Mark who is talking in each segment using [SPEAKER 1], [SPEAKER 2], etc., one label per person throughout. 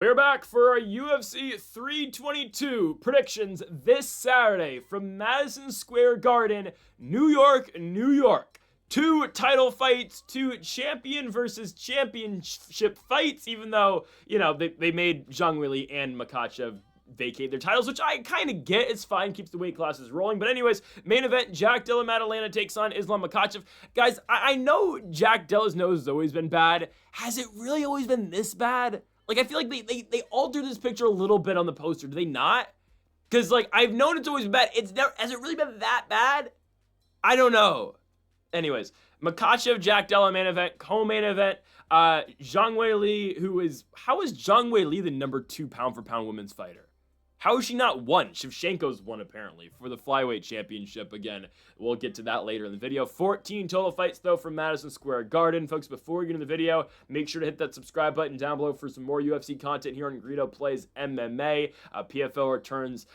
[SPEAKER 1] We're back for our UFC 322 predictions this Saturday from Madison Square Garden, New York, New York. Two title fights, two champion versus championship fights, even though, they made Zhang and Makhachev vacate their titles, which I kind of get. It's fine, keeps the weight classes rolling. But anyways, main event, Della Maddalena takes on Islam Makhachev. Guys, I know Della's nose has always been bad. Has it really always been this bad? I feel like they altered this picture a little bit on the poster. Do they not? Because, I've known it's always been bad. Has it really been that bad? I don't know. Anyways, Makhachev, Della main event, co-main event. Zhang Weili, how is Zhang Weili the number 2 pound-for-pound women's fighter? How is she not won? Shevchenko's won, apparently, for the flyweight championship. Again, we'll get to that later in the video. 14 total fights, though, from Madison Square Garden. Folks, before we get into the video, make sure to hit that subscribe button down below for some more UFC content here on Greedo Plays MMA. PFL returns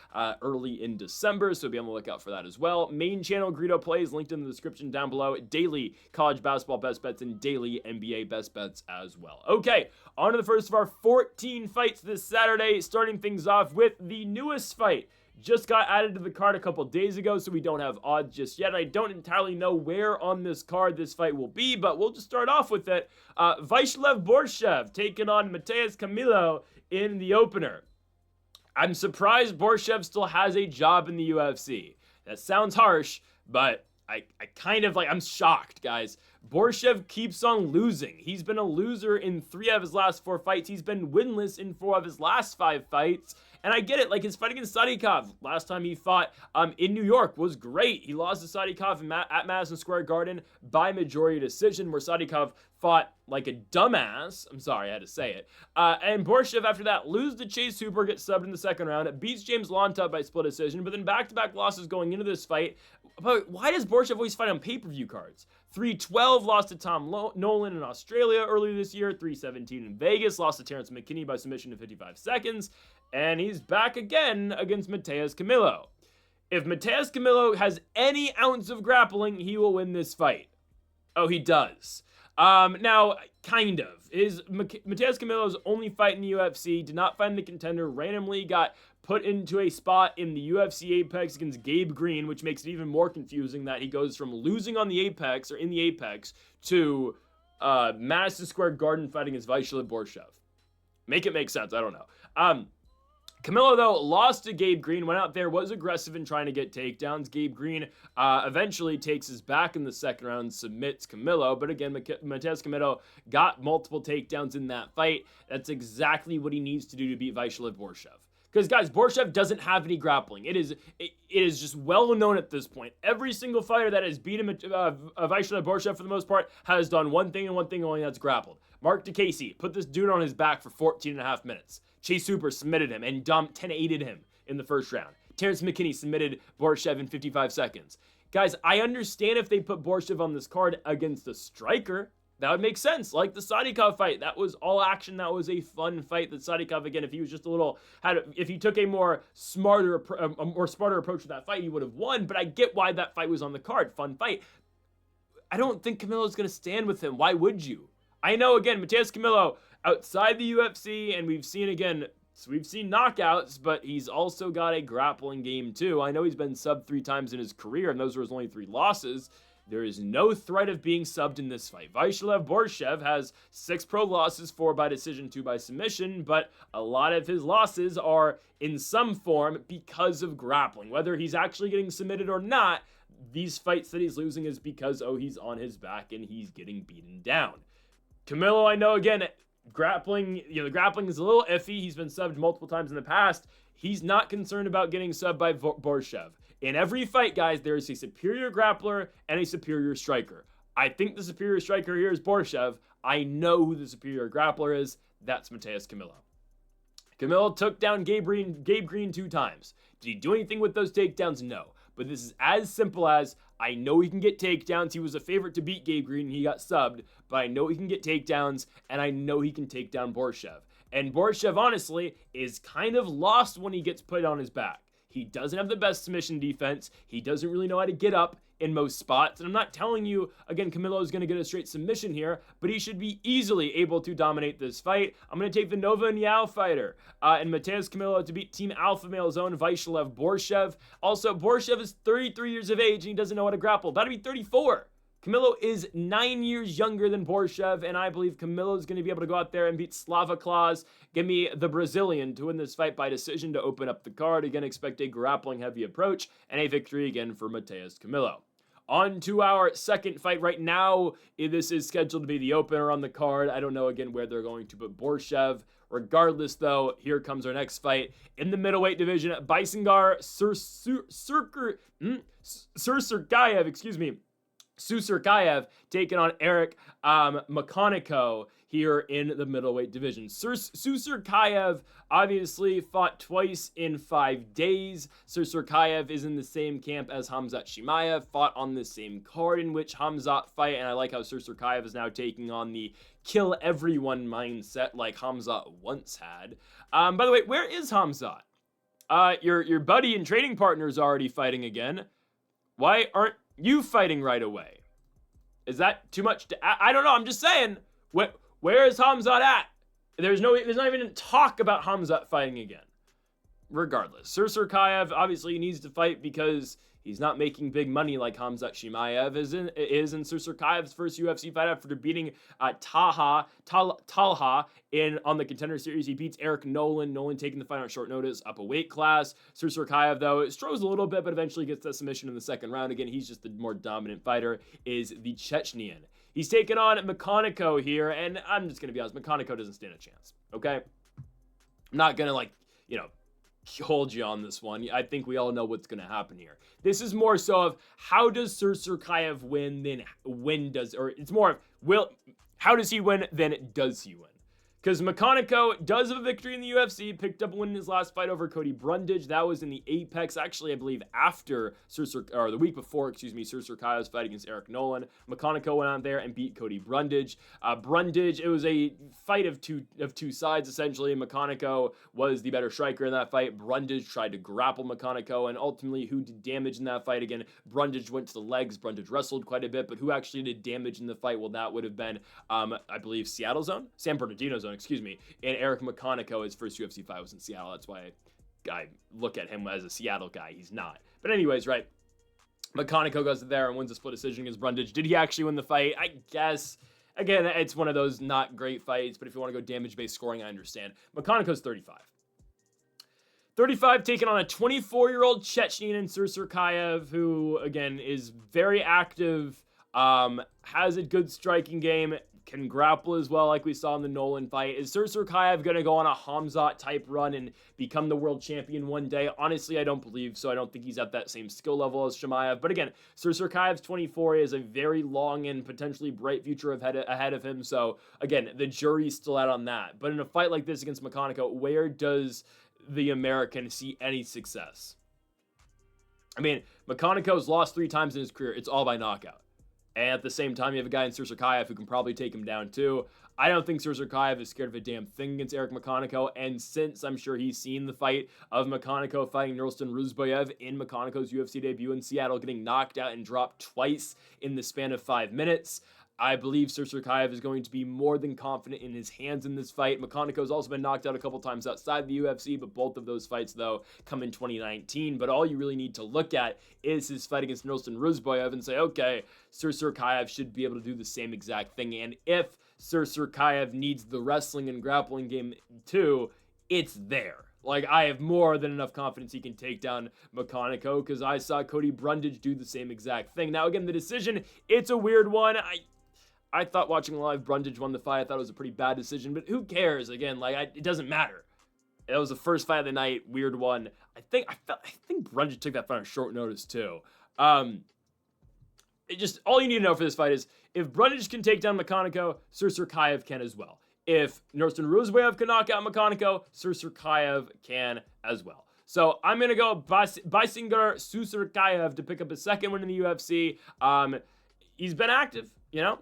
[SPEAKER 1] early in December, so be on the lookout for that as well. Main channel, Greedo Plays, linked in the description down below. Daily college basketball best bets and daily NBA best bets as well. Okay, on to the first of our 14 fights this Saturday, starting things off with the newest fight. Just got added to the card a couple days ago, so we don't have odds just yet. I don't entirely know where on this card this fight will be, but we'll just start off with it. Borshchev taking on Camilo in the opener. I'm surprised Borshchev still has a job in the UFC. That sounds harsh, but I kind of I'm shocked, guys. Borshchev keeps on losing. He's been a loser in 3 of his last 4 fights. He's been winless in 4 of his last 5 fights. And I get it, his fight against Susurkaev last time he fought in New York was great. He lost to Susurkaev at Madison Square Garden by majority decision, where Susurkaev fought like a dumbass. I'm sorry, I had to say it. And Borshchev, after that, loses to Chase Hooper, gets subbed in the second round, beats James Lonta by split decision, but then back-to-back losses going into this fight. But why does Borshchev always fight on pay-per-view cards? 312 lost to Tom Nolan in Australia earlier this year. 317 in Vegas, lost to Terrence McKinney by submission in 55 seconds. And he's back again against Camilo. If Camilo has any ounce of grappling, he will win this fight. Oh, he does. Now, kind of. Is Camilo's only fight in the UFC, did not find the contender, randomly got put into a spot in the UFC Apex against Gabe Green, which makes it even more confusing that he goes from losing on the Apex, or in the Apex, to Madison Square Garden fighting against Borshchev. Make it make sense, I don't know. Camilo, though, lost to Gabe Green, went out there, was aggressive in trying to get takedowns. Gabe Green eventually takes his back in the second round, submits Camilo, but again, Camilo got multiple takedowns in that fight. That's exactly what he needs to do to beat Borshchev. Because, guys, Borshchev doesn't have any grappling. It is just well known at this point. Every single fighter that has beaten Borshchev, for the most part, has done one thing and one thing only, that's grappled. Mark DeCasey put this dude on his back for 14 and a half minutes. Chase Hooper submitted him and 10-8'd him in the first round. Terrence McKinney submitted Borshchev in 55 seconds. Guys, I understand if they put Borshchev on this card against a striker. That would make sense. Like the Susurkaev fight, that was all action. That was a fun fight. That Susurkaev, again, if he was just if he took a smarter approach to that fight, he would have won. But I get why that fight was on the card. Fun fight. I don't think Camilo's going to stand with him. Why would you? I know, again, Camilo outside the UFC, and we've seen knockouts, but he's also got a grappling game too. I know he's been subbed 3 times in his career, and those were his only 3 losses. There is no threat of being subbed in this fight. Borshchev has 6 pro losses, 4 by decision, 2 by submission, but a lot of his losses are in some form because of grappling. Whether he's actually getting submitted or not, these fights that he's losing is because, he's on his back and he's getting beaten down. Camilo, I know, again, grappling, the grappling is a little iffy. He's been subbed multiple times in the past. He's not concerned about getting subbed by Borshchev. In every fight, guys, there is a superior grappler and a superior striker. I think the superior striker here is Borshchev. I know who the superior grappler is. That's Camilo. Camilo took down Gabe Green 2 times. Did he do anything with those takedowns? No. But this is as simple as, I know he can get takedowns. He was a favorite to beat Gabe Green, and he got subbed. But I know he can get takedowns, and I know he can take down Borshchev. And Borshchev, honestly, is kind of lost when he gets put on his back. He doesn't have the best submission defense. He doesn't really know how to get up. in most spots. And I'm not telling you, again, Camilo is going to get a straight submission here, but he should be easily able to dominate this fight. I'm going to take the Nova and Yao fighter and Mateus Camilo to beat Team Alpha Male's own Vyacheslav Borshchev. Also, Borshchev is 33 years of age and he doesn't know how to grapple. About to be 34. Camilo is 9 years younger than Borshchev, and I believe Camilo is going to be able to go out there and beat Slava Claus. Give me the Brazilian to win this fight by decision to open up the card. Again, expect a grappling-heavy approach and a victory again for Mateus Camilo. On to our second fight right now. This is scheduled to be the opener on the card. I don't know, again, where they're going to put Borshchev. Regardless, though, here comes our next fight. In the middleweight division, Baisingar Susurkaev taking on Eric McConico here in the middleweight division. Susurkaev obviously fought twice in 5 days. Susurkaev is in the same camp as Khamzat Chimaev, fought on the same card in which Khamzat fight, and I like how Susurkaev is now taking on the kill everyone mindset like Khamzat once had. By the way, where is Khamzat? Your buddy and training partner is already fighting again. Why aren't you fighting right away? Is that too much to I don't know, I'm just saying. Where is Khamzat at? There's not even talk about Khamzat fighting again. Regardless, Susurkaev obviously needs to fight because he's not making big money like Khamzat Chimaev is in Susurkaev's first UFC fight after beating Talha on the Contender Series. He beats Eric Nolan. Nolan taking the fight on short notice up a weight class. Susurkaev, though, struggles a little bit, but eventually gets that submission in the second round. Again, he's just the more dominant fighter, is the Chechenian. He's taking on McConico here, and I'm just going to be honest, McConico doesn't stand a chance, okay? I'm not going to, hold you on this one. I think we all know what's going to happen here. This is more so of how does Susurkaev win than how does he win than does he win? Because McConico does have a victory in the UFC, picked up a win in his last fight over Cody Brundage. That was in the Apex, actually, I believe, after the week before, Susurkaev's fight against Eric Nolan. McConico went out there and beat Cody Brundage. It was a fight of two sides, essentially. McConico was the better striker in that fight. Brundage tried to grapple McConico, and ultimately, who did damage in that fight? Again, Brundage went to the legs. Brundage wrestled quite a bit, but who actually did damage in the fight? Well, that would have been, I believe, San Bernardino zone, and Eric McConico, his first UFC fight was in Seattle. That's why I look at him as a Seattle guy. He's not. But anyways, right, McConico goes there and wins a split decision against Brundage. Did he actually win the fight? I guess. Again, it's one of those not great fights, but if you want to go damage-based scoring, I understand. McConico's 35. 35 taking on a 24-year-old Chechenian in Susurkaev, who, again, is very active, has a good striking game, can grapple as well, like we saw in the Nolan fight. Is Susurkaev going to go on a Khamzat-type run and become the world champion one day? Honestly, I don't believe so. I don't think he's at that same skill level as Chimaev. But again, Susurkaev's 24. He has a very long and potentially bright future ahead of him. So again, the jury's still out on that. But in a fight like this against McConico, where does the American see any success? I mean, McConico's lost 3 times in his career. It's all by knockout. And at the same time, you have a guy in Susurkaev who can probably take him down too. I don't think Susurkaev is scared of a damn thing against Eric McConico. And since I'm sure he's seen the fight of McConico fighting Nursultan Ruzboyev in McConico's UFC debut in Seattle, getting knocked out and dropped twice in the span of 5 minutes, I believe Susurkaev is going to be more than confident in his hands in this fight. McConico's also been knocked out a couple times outside the UFC, but both of those fights, though, come in 2019. But all you really need to look at is his fight against Nursultan Ruzboyev and say, okay, Susurkaev should be able to do the same exact thing. And if Susurkaev needs the wrestling and grappling game too, it's there. Like, I have more than enough confidence he can take down McConico because I saw Cody Brundage do the same exact thing. Now, again, the decision, it's a weird one. I thought watching live Brundage won the fight. I thought it was a pretty bad decision, but who cares? Again, it doesn't matter. It was the first fight of the night, weird one. I think Brundage took that fight on short notice too. All you need to know for this fight is if Brundage can take down McConico, Susurkaev can as well. If Nursultan Ruzboyev can knock out McConico, Susurkaev can as well. So I'm going to go Baisingar Susurkaev to pick up his second win in the UFC. He's been active.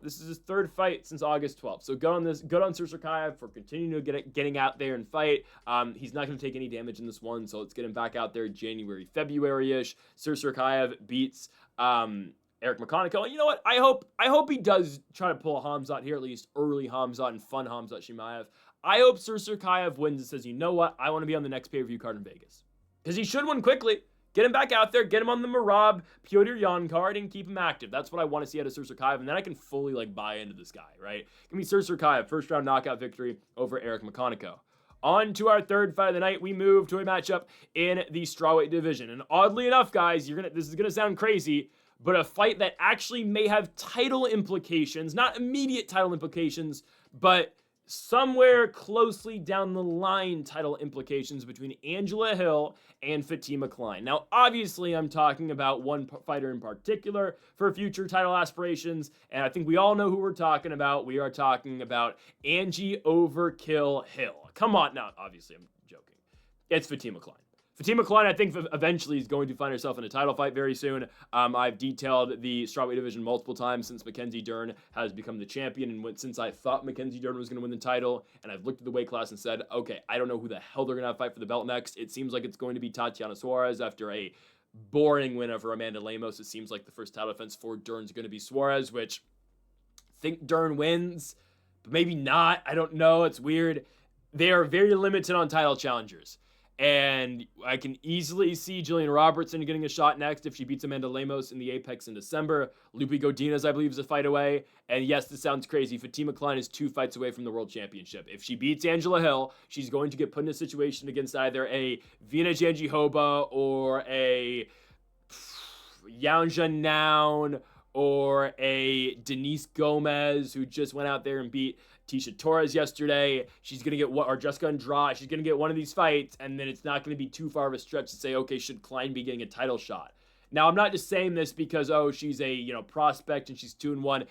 [SPEAKER 1] This is his 3rd fight since August 12th. So good on Susurkaev for continuing to getting out there and fight. He's not going to take any damage in this one, so let's get him back out there January, February-ish. Susurkaev beats Eric McConico. And you know what? I hope he does try to pull a Khamzat here, at least early Khamzat and fun Khamzat Chimaev. I hope Susurkaev wins and says, you know what? I want to be on the next pay-per-view card in Vegas. Because he should win quickly. Get him back out there, get him on the Merab, Piotr Jan card, and keep him active. That's what I want to see out of Susurkaev, and then I can fully buy into this guy, right? Give me Susurkaev, first round knockout victory over Eric McConico. On to our third fight of the night, we move to a matchup in the strawweight division. And oddly enough, guys, this is gonna sound crazy, but a fight that actually may have title implications, not immediate title implications, but somewhere closely down the line title implications between Angela Hill and Fatima Kline. Now, obviously, I'm talking about one fighter in particular for future title aspirations, and I think we all know who we're talking about. We are talking about Angie Overkill Hill. Come on, now, obviously, I'm joking. It's Fatima Kline. Fatima Kline, I think, eventually is going to find herself in a title fight very soon. I've detailed the strawweight division multiple times since Mackenzie Dern has become the champion, and since I thought Mackenzie Dern was going to win the title, and I've looked at the weight class and said, okay, I don't know who the hell they're going to have fight for the belt next. It seems like it's going to be Tatiana Suarez after a boring win over Amanda Lemos. It seems like the first title defense for Dern's going to be Suarez, which I think Dern wins, but maybe not. I don't know. It's weird. They are very limited on title challengers. And I can easily see Jillian Robertson getting a shot next if she beats Amanda Lemos in the Apex in December. Lupi Godinez, I believe, is a fight away. And yes, this sounds crazy. Fatima Kline is 2 fights away from the World Championship. If she beats Angela Hill, she's going to get put in a situation against either a Vina Janjihoba or a Yanja Noun or a Denise Gomez, who just went out there and beat Tisha Torres yesterday. She's going to get or Jessica Andrade. She's going to get one of these fights, and then it's not going to be too far of a stretch to say, okay, should Kline be getting a title shot? Now, I'm not just saying this because, she's a, prospect and she's 2-1.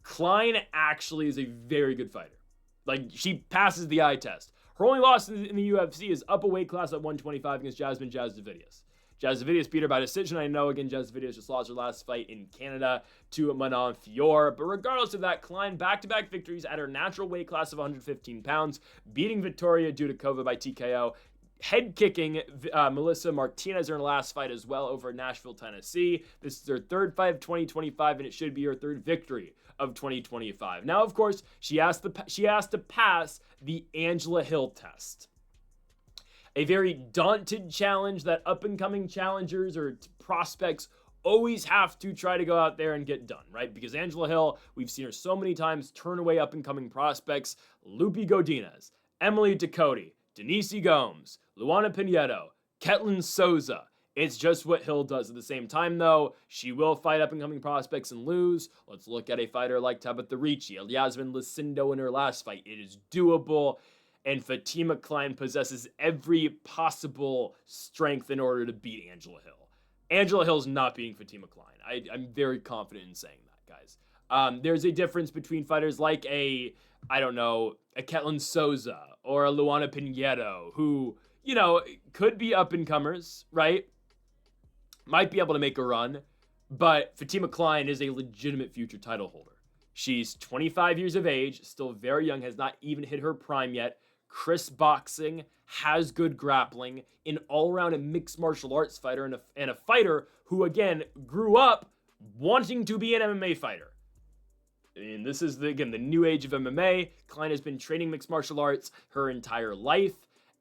[SPEAKER 1] Kline actually is a very good fighter. She passes the eye test. Her only loss in the UFC is up a weight class at 125 against Jasmine Jasdavidius. Jasdavidius beat her by decision. I know, again, Jasdavidius just lost her last fight in Canada to Manon Fior. But regardless of that, Kline back-to-back victories at her natural weight class of 115 pounds, beating Victoria Dudikova by TKO, head-kicking Melissa Martinez in her last fight as well over in Nashville, Tennessee. This is her third fight of 2025, and it should be her third victory of 2025. Now, of course, she has to pass the Angela Hill test. A very daunted challenge that up-and-coming challengers or prospects always have to try to go out there and get done, right? Because Angela Hill, we've seen her so many times turn away up-and-coming prospects. Lupi Godinez, Emily Ducote, Denise Gomes, Luana Pinedo, Ketlin Souza. It's just what Hill does. At the same time, though, she will fight up-and-coming prospects and lose. Let's look at a fighter like Tabitha Ricci, Yasmin Lucindo in her last fight. It is doable. And Fatima Kline possesses every possible strength in order to beat Angela Hill. Angela Hill's not beating Fatima Kline. I'm very confident in saying that, guys. There's a difference between fighters like a Ketlin Souza or a Luana Pinedo, who, could be up-and-comers, right? Might be able to make a run, but Fatima Kline is a legitimate future title holder. She's 25 years of age, still very young, has not even hit her prime yet. Crisp boxing, has good grappling, an all-around mixed martial arts fighter, and a fighter who, again, grew up wanting to be an MMA fighter. And this is, the new age of MMA. Kline has been training mixed martial arts her entire life,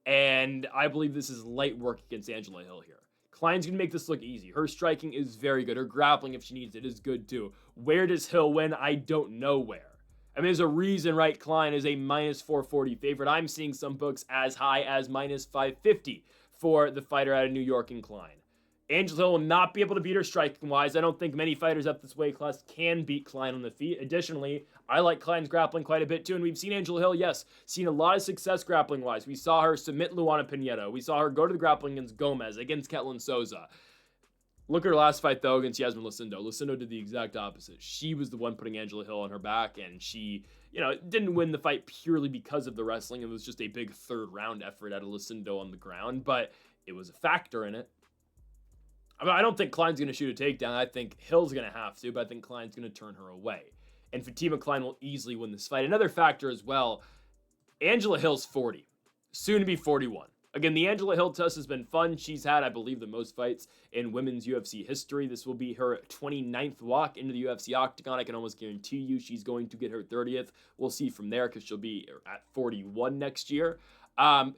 [SPEAKER 1] and I believe this is light work against Angela Hill here. Kline's going to make this look easy. Her striking is very good. Her grappling, if she needs it, is good too. Where does Hill win? I don't know where. I mean, there's a reason, right? Kline is a minus 440 favorite. I'm seeing some books as high as minus 550 for the fighter out of New York and Kline. Angela Hill will not be able to beat her striking-wise. I don't think many fighters at this weight class can beat Kline on the feet. Additionally, I like Kline's grappling quite a bit too, and we've seen Angela Hill, yes, seen a lot of success grappling-wise. We saw her submit Luana Pinedo. We saw her go to the grappling against Gomez, against Ketlin Souza. Look at her last fight, though, against Yasmin Lucindo. Lucindo did the exact opposite. She was the one putting Angela Hill on her back, and she, didn't win the fight purely because of the wrestling. It was just a big third-round effort out of Lucindo on the ground, but it was a factor in it. I don't think Kline's going to shoot a takedown. I think Hill's going to have to, but I think Kline's going to turn her away. And Fatima Kline will easily win this fight. Another factor as well, Angela Hill's 40, soon to be 41. Again, the Angela Hill test has been fun. She's had, I believe, the most fights in women's UFC history. This will be her 29th walk into the UFC octagon. I can almost guarantee you she's going to get her 30th. We'll see from there because she'll be at 41 next year.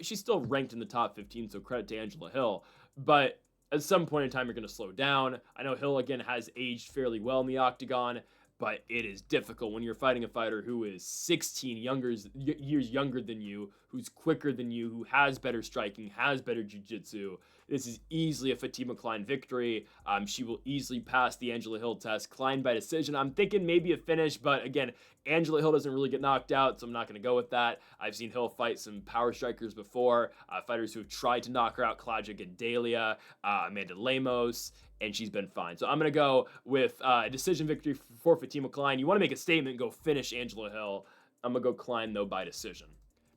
[SPEAKER 1] She's still ranked in the top 15, so credit to Angela Hill. But at some point in time, you're going to slow down. I know Hill, again, has aged fairly well in the octagon, but it is difficult when you're fighting a fighter who is 16 years younger than you, who's quicker than you, who has better striking, has better jiu-jitsu. This is easily a Fatima Kline victory. She will easily pass the Angela Hill test. Kline by decision. I'm thinking maybe a finish, but again, Angela Hill doesn't really get knocked out, so I'm not going to go with that. I've seen Hill fight some power strikers before, fighters who have tried to knock her out, Claudia Gadelha, Amanda Lemos, and she's been fine. So I'm going to go with a decision victory for Fatima Kline. You want to make a statement, go finish Angela Hill. I'm going to go Kline, though, by decision.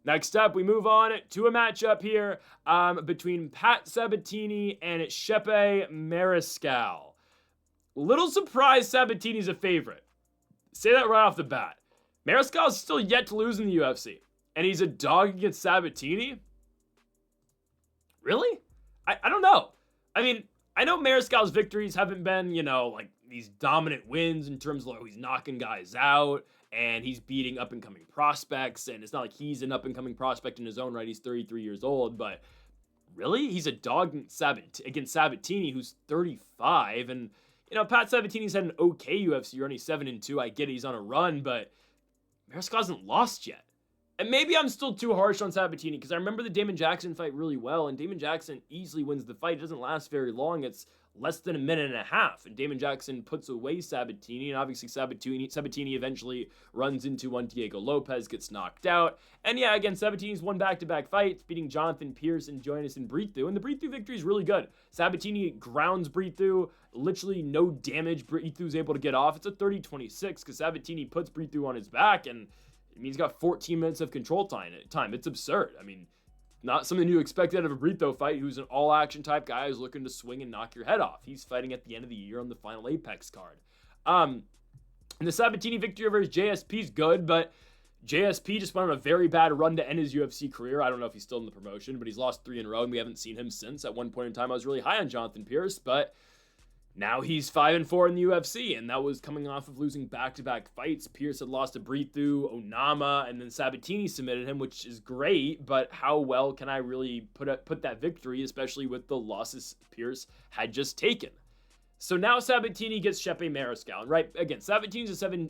[SPEAKER 1] Next up, we move on to a matchup here between Pat Sabatini and Shepe Mariscal. Little surprised Sabatini's a favorite. Say that right off the bat. Mariscal is still yet to lose in the UFC, and he's a dog against Sabatini? Really? I don't know. I mean, I know Mariscal's victories haven't been, like these dominant wins in terms of like, he's knocking guys out and he's beating up-and-coming prospects, and it's not like he's an up-and-coming prospect in his own right. He's 33 years old, but really? He's a dog against Sabatini, who's 35, and, Pat Sabatini's had an okay UFC run. He's 7-2. I get it, he's on a run, but Mariscal hasn't lost yet. And maybe I'm still too harsh on Sabatini, because I remember the Damon Jackson fight really well, and Damon Jackson easily wins the fight. It doesn't last very long. It's less than a minute and a half, and Damon Jackson puts away Sabatini, and obviously Sabatini eventually runs into one. Diego Lopez gets knocked out, and yeah, again, Sabatini's won back-to-back fights, beating Jonathan Pierce and Joanison Brito, and the Brito victory is really good. Sabatini grounds Brito, literally no damage Brito's able to get off. It's a 30-26, because Sabatini puts Brito on his back, and he's got 14 minutes of control time. It's absurd. I mean, not something you expect out of a Brito fight, who's an all-action type guy who's looking to swing and knock your head off. He's fighting at the end of the year on the final Apex card. And the Sabatini victory over his JSP is good, but JSP just went on a very bad run to end his UFC career. I don't know if he's still in the promotion, but he's lost 3 in a row, and we haven't seen him since. At one point in time, I was really high on Jonathan Pierce, but now he's 5-4 in the UFC, and that was coming off of losing back-to-back fights. Pierce had lost to Brito, Onama, and then Sabatini submitted him, which is great, but how well can I really put that victory, especially with the losses Pierce had just taken? So now Sabatini gets Shepe Mariscal. Right, again, Sabatini's a 7-2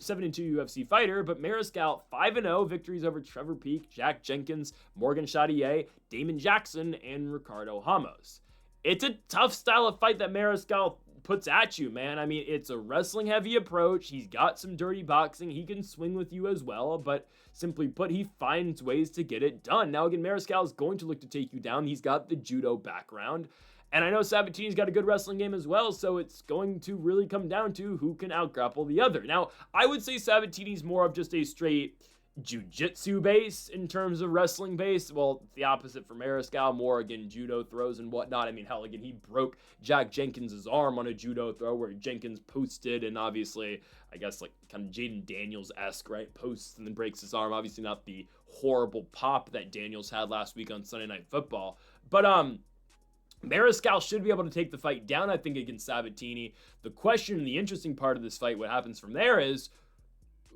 [SPEAKER 1] UFC fighter, but Mariscal 5-0, victories over Trevor Peek, Jack Jenkins, Morgan Chartier, Damon Jackson, and Ricardo Ramos. It's a tough style of fight that Mariscal puts at you, man. I mean, it's a wrestling heavy approach. He's got some dirty boxing. He can swing with you as well, but simply put, he finds ways to get it done. Now, again, Mariscal is going to look to take you down. He's got the judo background, and I know Sabatini's got a good wrestling game as well, so it's going to really come down to who can outgrapple the other. Now, I would say Sabatini's more of just a straight jiu-jitsu base in terms of wrestling base. Well, the opposite for Mariscal, more again judo throws and whatnot. I mean, hell, again, he broke Jack Jenkins' arm on a judo throw where Jenkins posted, and obviously, I guess, like kind of Jaden Daniels-esque, right? Posts and then breaks his arm. Obviously not the horrible pop that Daniels had last week on Sunday Night Football. But Mariscal should be able to take the fight down, I think, against Sabatini. The question and the interesting part of this fight, what happens from there, is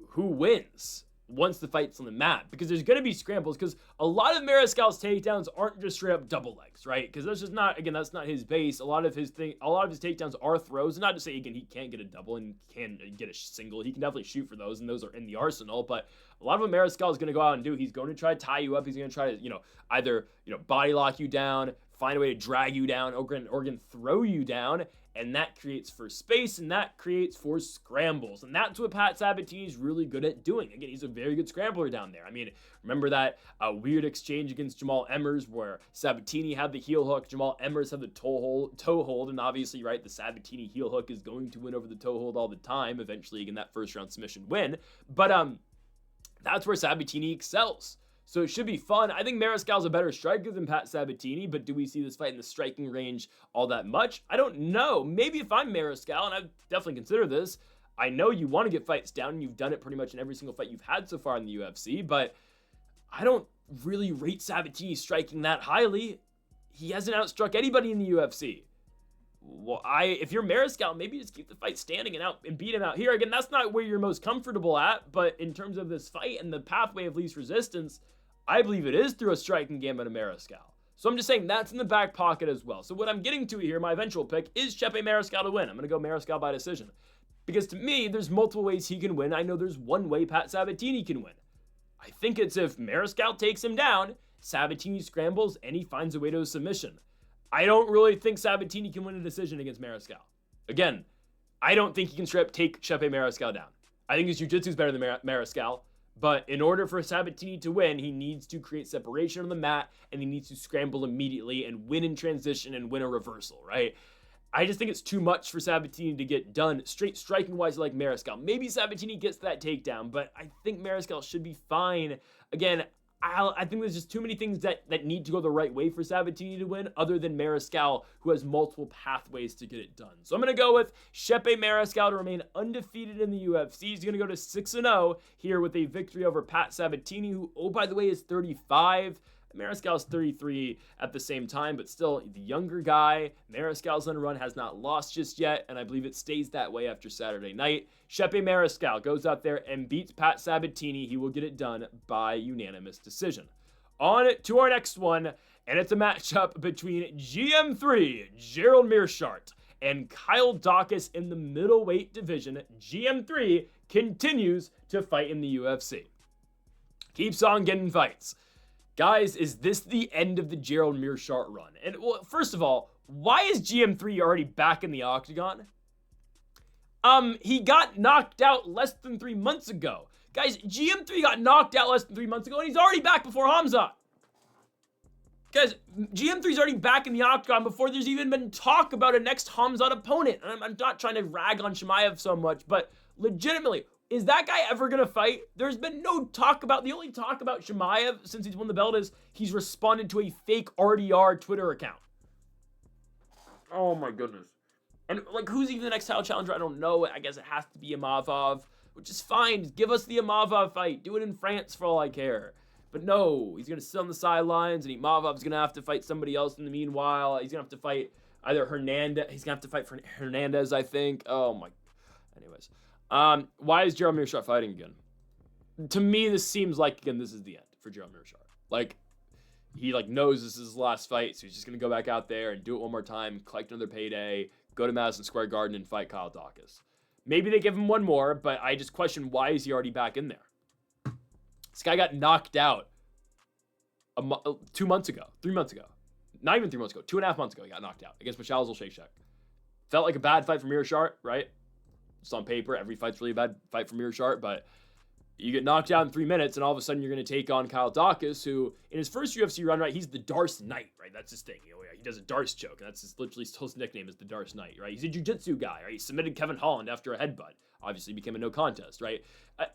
[SPEAKER 1] who wins once the fight's on the mat, because there's going to be scrambles, because a lot of Mariscal's takedowns aren't just straight up double legs, right? Because that's just not, again, that's not his base. A lot of his takedowns are throws, and not to say, again, he can't get a double and can get a single. He can definitely shoot for those, and those are in the arsenal, but a lot of what Mariscal is going to go out and do, he's going to try to tie you up. He's going to try to, either, body lock you down, find a way to drag you down, or throw you down, and that creates for space, and that creates for scrambles, and that's what Pat Sabatini is really good at doing. Again, he's a very good scrambler down there. I mean, remember that weird exchange against Jamal Emmers where Sabatini had the heel hook, Jamal Emmers had the toe hold, and obviously, right, the Sabatini heel hook is going to win over the toe hold all the time, eventually, again, that first round submission win, but that's where Sabatini excels. So it should be fun. I think Mariscal's a better striker than Pat Sabatini, but do we see this fight in the striking range all that much? I don't know. Maybe if I'm Mariscal, and I've definitely considered this, I know you want to get fights down, and you've done it pretty much in every single fight you've had so far in the UFC, but I don't really rate Sabatini striking that highly. he hasn't outstruck anybody in the UFC. Well, if you're Mariscal, maybe just keep the fight standing and beat him out here. Again, that's not where you're most comfortable at, but in terms of this fight and the pathway of least resistance, I believe it is through a striking gambit of Mariscal. So I'm just saying that's in the back pocket as well. So what I'm getting to here, my eventual pick, is Chepe Mariscal to win. I'm going to go Mariscal by decision. Because to me, there's multiple ways he can win. I know there's one way Pat Sabatini can win. I think it's if Mariscal takes him down, Sabatini scrambles, and he finds a way to a submission. I don't really think Sabatini can win a decision against Mariscal. Again, I don't think he can straight up take Chepe Mariscal down. I think his jiu-jitsu is better than Mariscal. But in order for Sabatini to win, he needs to create separation on the mat, and he needs to scramble immediately and win in transition and win a reversal, right? I just think it's too much for Sabatini to get done straight striking-wise like Mariscal. Maybe Sabatini gets that takedown, but I think Mariscal should be fine. Again, I think there's just too many things that need to go the right way for Sabatini to win, other than Mariscal, who has multiple pathways to get it done. So I'm going to go with Chepe Mariscal to remain undefeated in the UFC. He's going to go to 6-0 here with a victory over Pat Sabatini, who, oh, by the way, is 35. Mariscal's 33 at the same time, but still the younger guy. Mariscal's on a run, has not lost just yet, and I believe it stays that way after Saturday night. Chepe Mariscal goes out there and beats Pat Sabatini. He will get it done by unanimous decision. On to our next one, and it's a matchup between GM3, Gerald Meerschaert, and Kyle Daukaus in the middleweight division. GM3 continues to fight in the UFC. Keeps on getting fights. Guys, is this the end of the Gerald Meerschaert run? And well, first of all, why is GM3 already back in the octagon? He got knocked out less than 3 months ago. Guys, GM3 got knocked out less than 3 months ago, and he's already back before Hamzat. Guys, GM3's already back in the octagon before there's even been talk about a next Hamzat opponent. And I'm not trying to rag on Chimaev so much, but legitimately, is that guy ever going to fight? There's been no talk about, the only talk about Chimaev since he's won the belt is he's responded to a fake RDR Twitter account. Oh my goodness. And like, who's even the next title challenger? I don't know. I guess it has to be Imavov, which is fine. Just give us the Imavov fight. Do it in France for all I care. But no, he's going to sit on the sidelines, and Imavov's going to have to fight somebody else in the meanwhile. He's going to have to fight either Hernandez. He's going to have to fight for Hernandez, I think. Oh my. Anyways. Why is Gerald Meerschaert fighting again? To me, this seems like, again, this is the end for Gerald Meerschaert. Like, he knows this is his last fight, so he's just going to go back out there and do it one more time, collect another payday, go to Madison Square Garden and fight Kyle Daukaus. Maybe they give him one more, but I just question, why is he already back in there? This guy got knocked out 2 months ago, 3 months ago. Not even 3 months ago, 2.5 months ago he got knocked out against Michal Zolshashek. Felt like a bad fight for Meerschaert, right? Just on paper, every fight's really a bad fight for Meerschaert, but you get knocked out in 3 minutes, and all of a sudden you're going to take on Kyle Daukaus, who, in his first UFC run, right, he's the Darce Knight, right? That's his thing. He does a Darce choke, and that's literally his nickname is the Darce Knight, right? He's a jiu-jitsu guy, right? He submitted Kevin Holland after a headbutt. Obviously became a no contest, right?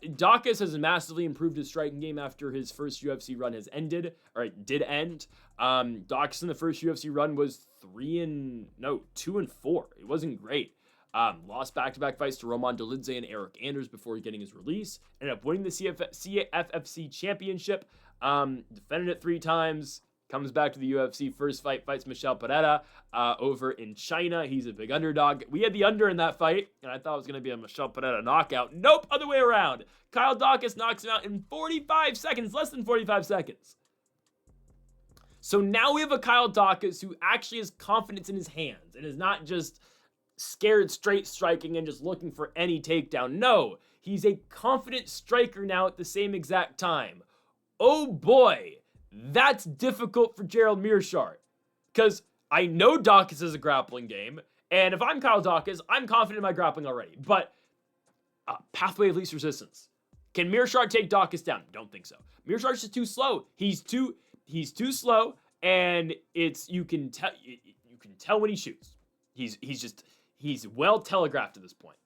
[SPEAKER 1] Daukaus has massively improved his striking game after his first UFC run has ended, or it did end. Daukaus in the first UFC run was 2-4. It wasn't great. Lost back-to-back fights to Roman Dolidze and Eric Anders before getting his release. Ended up winning the CFFC championship. Defended it 3 times. Comes back to the UFC. First fight, fights Michel Pereira over in China. He's a big underdog. We had the under in that fight, and I thought it was going to be a Michel Pereira knockout. Nope, other way around. Kyle Daukaus knocks him out in 45 seconds, less than 45 seconds. So now we have a Kyle Daukaus who actually has confidence in his hands and is not just scared straight striking and just looking for any takedown. No, he's a confident striker now at the same exact time. Oh boy, that's difficult for Gerald Meerschaert, because I know Daukaus is a grappling game, and if I'm Kyle Daukaus, I'm confident in my grappling already, but pathway of least resistance. Can Meerschaert take Daukaus down? Don't think so. Meerschaert's just too slow. He's too slow, and you can tell when he shoots. He's well telegraphed at this point.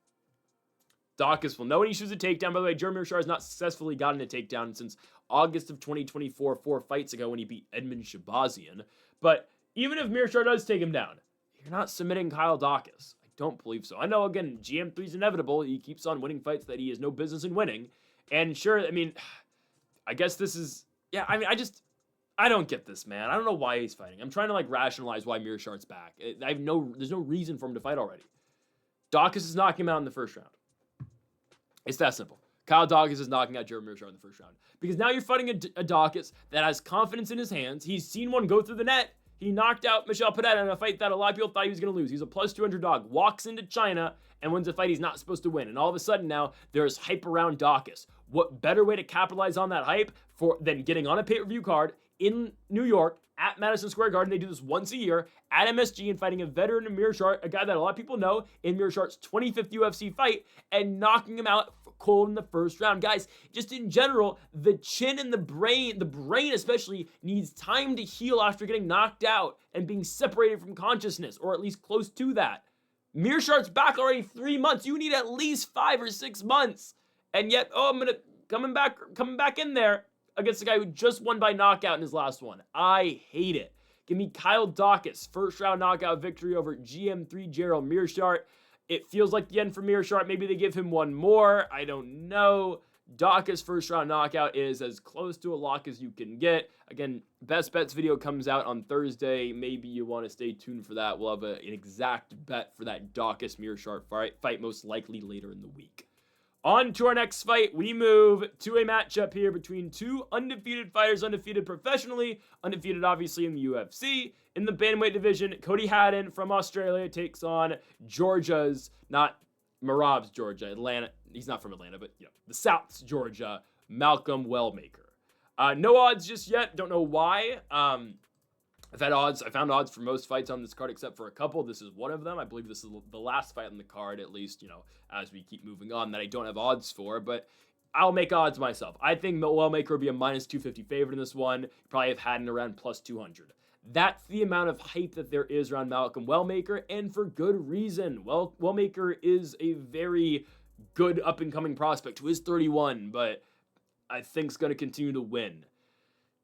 [SPEAKER 1] Daukaus will know when he shoots a takedown. By the way, Gerald Meerschaert has not successfully gotten a takedown since August of 2024, 4 fights ago when he beat Edmund Shabazian. But even if Meerschaert does take him down, you're not submitting Kyle Daukaus. I don't believe so. I know, again, GM3 is inevitable. He keeps on winning fights that he has no business in winning. And sure, I mean, I guess this is, yeah, I mean, I don't get this, man. I don't know why he's fighting. I'm trying to, like, rationalize why Meerschaert's back. There's no reason for him to fight already. Daukaus is knocking him out in the first round. It's that simple. Kyle Daukaus is knocking out Jared Meerschaert in the first round. Because now you're fighting a Daukaus that has confidence in his hands. He's seen one go through the net. He knocked out Michel Pereira in a fight that a lot of people thought he was going to lose. He's a plus 200 dog, walks into China, and wins a fight he's not supposed to win. And all of a sudden now, there's hype around Daukaus. What better way to capitalize on that hype than getting on a pay-per-view card in New York at Madison Square Garden? They do this once a year at MSG and fighting a veteran in Meerschaert, a guy that a lot of people know in Meerschaert's 25th UFC fight, and knocking him out cold in the first round. Guys, just in general, the chin and the brain especially, needs time to heal after getting knocked out and being separated from consciousness, or at least close to that. Meerschaert's back already 3 months. You need at least 5 or 6 months. And yet, coming back in there against a guy who just won by knockout in his last one. I hate it. Give me Kyle Daukaus, first round knockout victory over GM3 Gerald Meerschaert. It feels like the end for Meerschaert. Maybe they give him one more. I don't know. Daukaus' first round knockout is as close to a lock as you can get. Again, best bets video comes out on Thursday. Maybe you want to stay tuned for that. We'll have an exact bet for that Daukaus Meerschaert fight most likely later in the week. On to our next fight, we move to a matchup here between two undefeated fighters, undefeated professionally, undefeated obviously in the UFC. In the bantamweight division, Cody Haddon from Australia takes on Georgia's, not Marab's Georgia, Atlanta. He's not from Atlanta, but the South's Georgia, Malcolm Wellmaker. No odds just yet. Don't know why. I found odds for most fights on this card except for a couple. This is one of them. I believe this is the last fight on the card, at least, as we keep moving on, that I don't have odds for, but I'll make odds myself. I think Wellmaker would be a minus 250 favorite in this one. You probably have Haddon around plus 200. That's the amount of hype that there is around Malcolm Wellmaker, and for good reason. Wellmaker is a very good up-and-coming prospect who is 31, but I think is going to continue to win.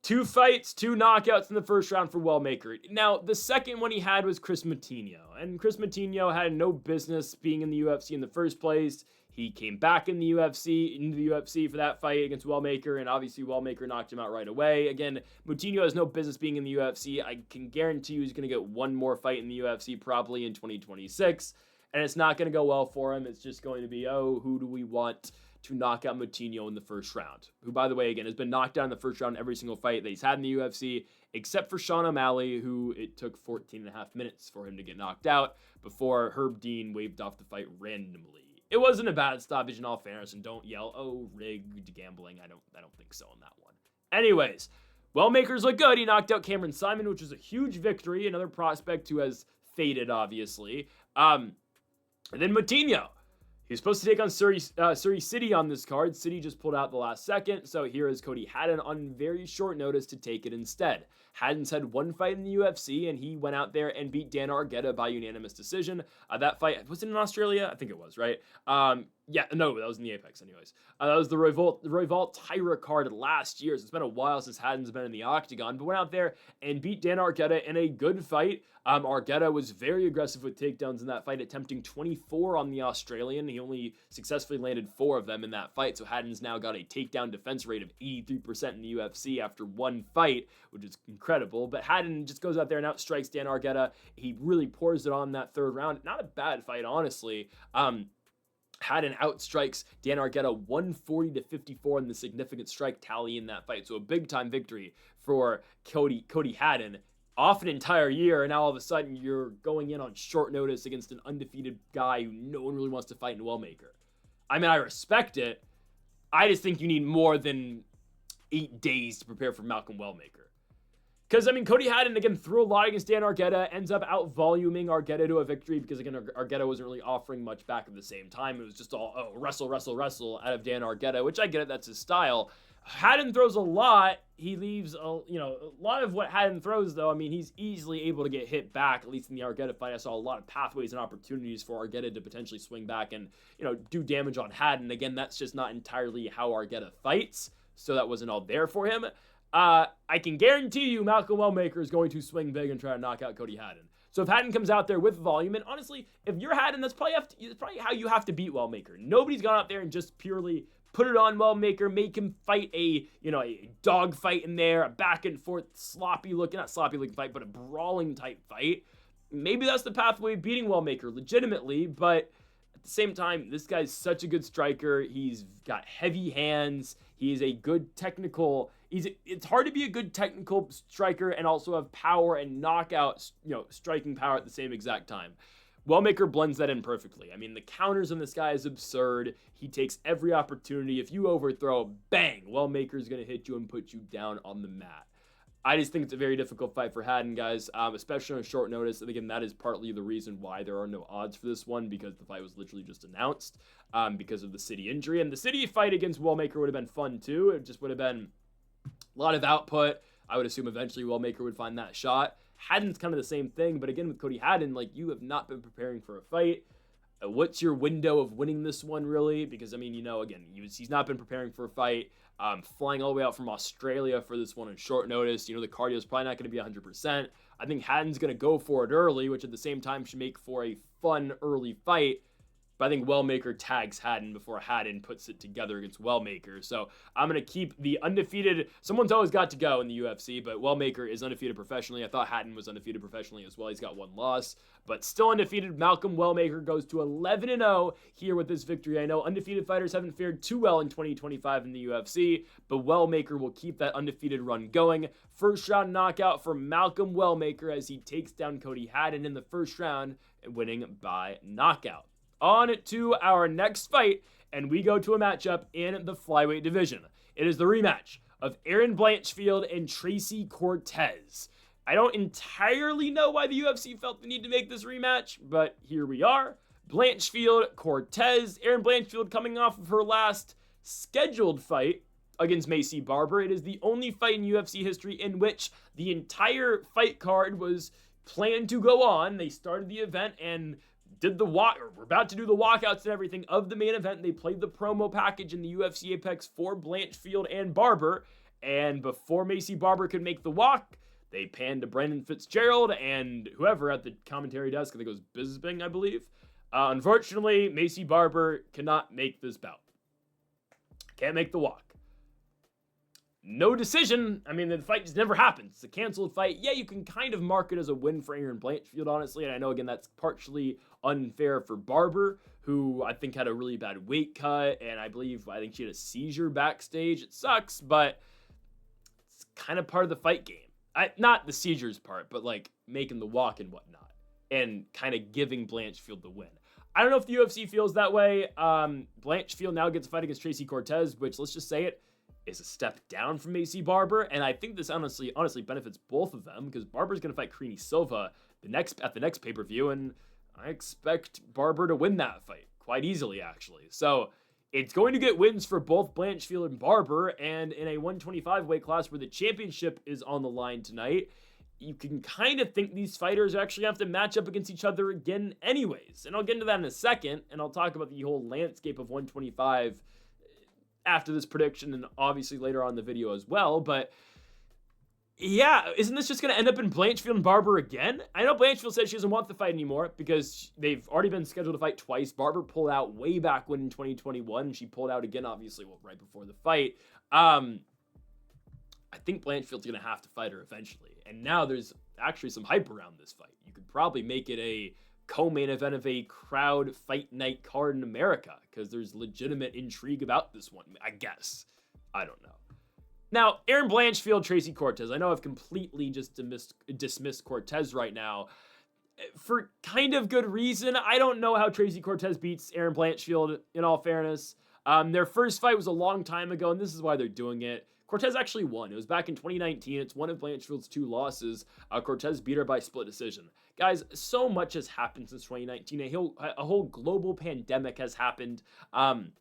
[SPEAKER 1] 2 fights, 2 knockouts in the first round for Wellmaker. Now, the second one he had was Chris Moutinho, and Chris Moutinho had no business being in the UFC in the first place. He came back into the UFC for that fight against Wellmaker, and obviously Wellmaker knocked him out right away. Again, Moutinho has no business being in the UFC. I can guarantee you he's going to get one more fight in the UFC probably in 2026, and it's not going to go well for him. It's just going to be, who do we want to knock out Moutinho in the first round, who, by the way, again, has been knocked out in the first round in every single fight that he's had in the UFC, except for Sean O'Malley, who it took 14 and a half minutes for him to get knocked out before Herb Dean waved off the fight randomly. It wasn't a bad stoppage in all fairness, and don't yell, rigged gambling. I don't think so on that one. Anyways, Wellmaker's look good. He knocked out Cameron Simon, which was a huge victory, another prospect who has faded, obviously. And then Moutinho. He was supposed to take on Surrey City on this card. City just pulled out the last second, so here is Cody Haddon on very short notice to take it instead. Haddon's had one fight in the UFC, and he went out there and beat Dan Argueta by unanimous decision. That fight, was it in Australia? I think it was, right? That was in the Apex anyways. That was the Royval Tyra card last year, so it's been a while since Haddon's been in the octagon, but went out there and beat Dan Argueta in a good fight. Argueta was very aggressive with takedowns in that fight, attempting 24 on the Australian. He only successfully landed 4 of them in that fight, so Haddon's now got a takedown defense rate of 83% in the UFC after one fight, which is incredible. But Haddon just goes out there and outstrikes Dan Argueta. He really pours it on that third round. Not a bad fight, honestly. Haddon outstrikes Dan Argueta 140-54 in the significant strike tally in that fight. So a big-time victory for Cody Haddon. Off an entire year, and now all of a sudden you're going in on short notice against an undefeated guy who no one really wants to fight in Wellmaker. I mean, I respect it. I just think you need more than 8 days to prepare for Malcolm Wellmaker. Because, I mean, Cody Haddon, again, threw a lot against Dan Argueta, ends up out-voluming Argueta to a victory because, again, Argueta wasn't really offering much back at the same time. It was just all, wrestle out of Dan Argueta, which I get it, that's his style. Haddon throws a lot. He leaves, a lot of what Haddon throws, though. I mean, he's easily able to get hit back, at least in the Argueta fight. I saw a lot of pathways and opportunities for Argueta to potentially swing back and, do damage on Haddon. Again, that's just not entirely how Argueta fights, so that wasn't all there for him. I can guarantee you Malcolm Wellmaker is going to swing big and try to knock out Cody Haddon. So if Haddon comes out there with volume, and honestly, if you're Haddon, that's probably how you have to beat Wellmaker. Nobody's gone out there and just purely put it on Wellmaker, make him fight a dog fight in there, a back and forth not sloppy looking fight, but a brawling type fight. Maybe that's the pathway of beating Wellmaker legitimately, but at the same time, this guy's such a good striker. He's got heavy hands. He's a good technical. It's hard to be a good technical striker and also have power and knockout, striking power at the same exact time. Wellmaker blends that in perfectly. I mean, the counters on this guy is absurd. He takes every opportunity. If you overthrow, bang, Wellmaker's going to hit you and put you down on the mat. I just think it's a very difficult fight for Haddon, guys, especially on short notice. And again, that is partly the reason why there are no odds for this one, because the fight was literally just announced because of the City injury. And the City fight against Wellmaker would have been fun, too. It just would have been a lot of output. I would assume eventually Wellmaker would find that shot. Haddon's kind of the same thing, but again, with Cody Haddon, you have not been preparing for a fight. What's your window of winning this one, really? Because, I mean, again, he's not been preparing for a fight. Flying all the way out from Australia for this one on short notice. The cardio is probably not going to be 100%. I think Haddon's going to go for it early, which at the same time should make for a fun early fight. But I think Wellmaker tags Haddon before Haddon puts it together against Wellmaker. So I'm going to keep the undefeated. Someone's always got to go in the UFC, but Wellmaker is undefeated professionally. I thought Haddon was undefeated professionally as well. He's got one loss, but still undefeated. Malcolm Wellmaker goes to 11-0 here with this victory. I know undefeated fighters haven't fared too well in 2025 in the UFC, but Wellmaker will keep that undefeated run going. First round knockout for Malcolm Wellmaker as he takes down Cody Haddon in the first round, winning by knockout. On to our next fight, and we go to a matchup in the flyweight division. It is the rematch of Aaron Blanchfield and Tracy Cortez. I don't entirely know why the UFC felt the need to make this rematch, but here we are. Blanchfield, Cortez. Aaron Blanchfield coming off of her last scheduled fight against Maycee Barber. It is the only fight in UFC history in which the entire fight card was planned to go on. They started the event and we're about to do the walkouts and everything of the main event. They played the promo package in the UFC Apex for Blanchfield and Barber, and before Maycee Barber could make the walk, they panned to Brandon Fitzgerald and whoever at the commentary desk. I think it was Bisping, I believe. Unfortunately, Maycee Barber cannot make this bout. Can't make the walk. No decision. I mean, the fight just never happens. It's a canceled fight. Yeah, you can kind of mark it as a win for Aaron Blanchfield, honestly. And I know, again, that's partially unfair for Barber, who I think had a really bad weight cut. And I think she had a seizure backstage. It sucks, but it's kind of part of the fight game. Not the seizures part, but making the walk and whatnot. And kind of giving Blanchfield the win. I don't know if the UFC feels that way. Blanchfield now gets a fight against Tracy Cortez, which, let's just say it, is a step down from Maycee Barber, and I think this honestly benefits both of them, because Barber's going to fight Kline Silva at the next pay-per-view, and I expect Barber to win that fight quite easily, actually. So it's going to get wins for both Blanchfield and Barber, and in a 125 weight class where the championship is on the line tonight, you can kind of think these fighters actually have to match up against each other again anyways. And I'll get into that in a second, and I'll talk about the whole landscape of 125 after this prediction and obviously later on in the video as well. But yeah, isn't this just going to end up in Blanchfield and Barber again? I know Blanchfield said she doesn't want the fight anymore because they've already been scheduled to fight twice. Barber pulled out way back when in 2021. She pulled out again, obviously, right before the fight. I think Blanchfield's going to have to fight her eventually. And now there's actually some hype around this fight. You could probably make it a co-main event of a crowd fight night card in America because there's legitimate intrigue about this one, I guess. I don't know. Now, Aaron Blanchfield, Tracy Cortez. I know I've completely just dismissed Cortez right now for kind of good reason. I don't know how Tracy Cortez beats Aaron Blanchfield, in all fairness. Their first fight was a long time ago, and this is why they're doing it. Cortez actually won. It was back in 2019. It's one of Blanchfield's 2 losses. Cortez beat her by split decision. Guys, so much has happened since 2019. A whole global pandemic has happened. An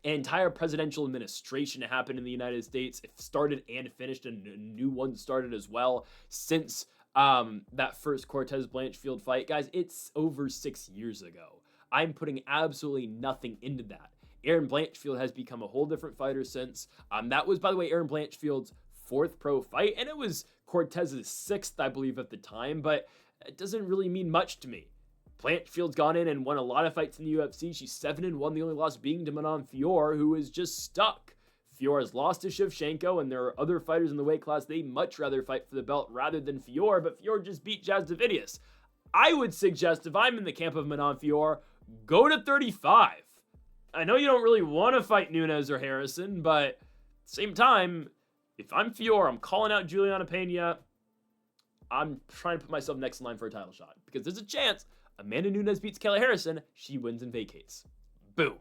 [SPEAKER 1] entire presidential administration happened in the United States. It started and finished, and a new one started as well since that first Cortez Blanchfield fight. Guys, it's over 6 years ago. I'm putting absolutely nothing into that. Aaron Blanchfield has become a whole different fighter since. That was, by the way, Aaron Blanchfield's 4th pro fight, and it was Cortez's 6th, I believe, at the time, but it doesn't really mean much to me. Blanchfield's gone in and won a lot of fights in the UFC. She's 7-1, the only loss being to Manon Fiorot, who is just stuck. Fiora's lost to Shevchenko, and there are other fighters in the weight class they'd much rather fight for the belt rather than Fiorot, but Fiorot just beat Jasdavidius. I would suggest, if I'm in the camp of Manon Fiorot, go to 35. I know you don't really want to fight Nunes or Harrison, but at the same time, if I'm Fiorot, I'm calling out Juliana Pena. I'm trying to put myself next in line for a title shot, because there's a chance Amanda Nunes beats Kayla Harrison, she wins and vacates. Boom.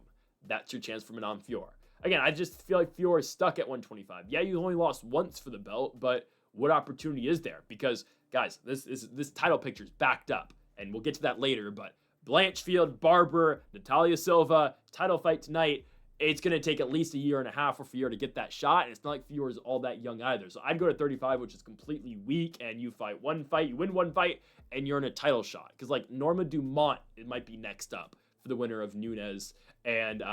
[SPEAKER 1] That's your chance for Manon Fiorot. Again, I just feel like Fiorot is stuck at 125. Yeah, you only lost once for the belt, but what opportunity is there? Because, guys, this title picture is backed up, and we'll get to that later, but Blanchfield, Barber, Natalia Silva, title fight tonight. It's going to take at least a year and a half for Fiorot to get that shot, and it's not like Fiorot is all that young either. So I'd go to 35, which is completely weak, and you fight one fight, you win one fight, and you're in a title shot. Because, like, Norma Dumont, it might be next up for the winner of Nunes and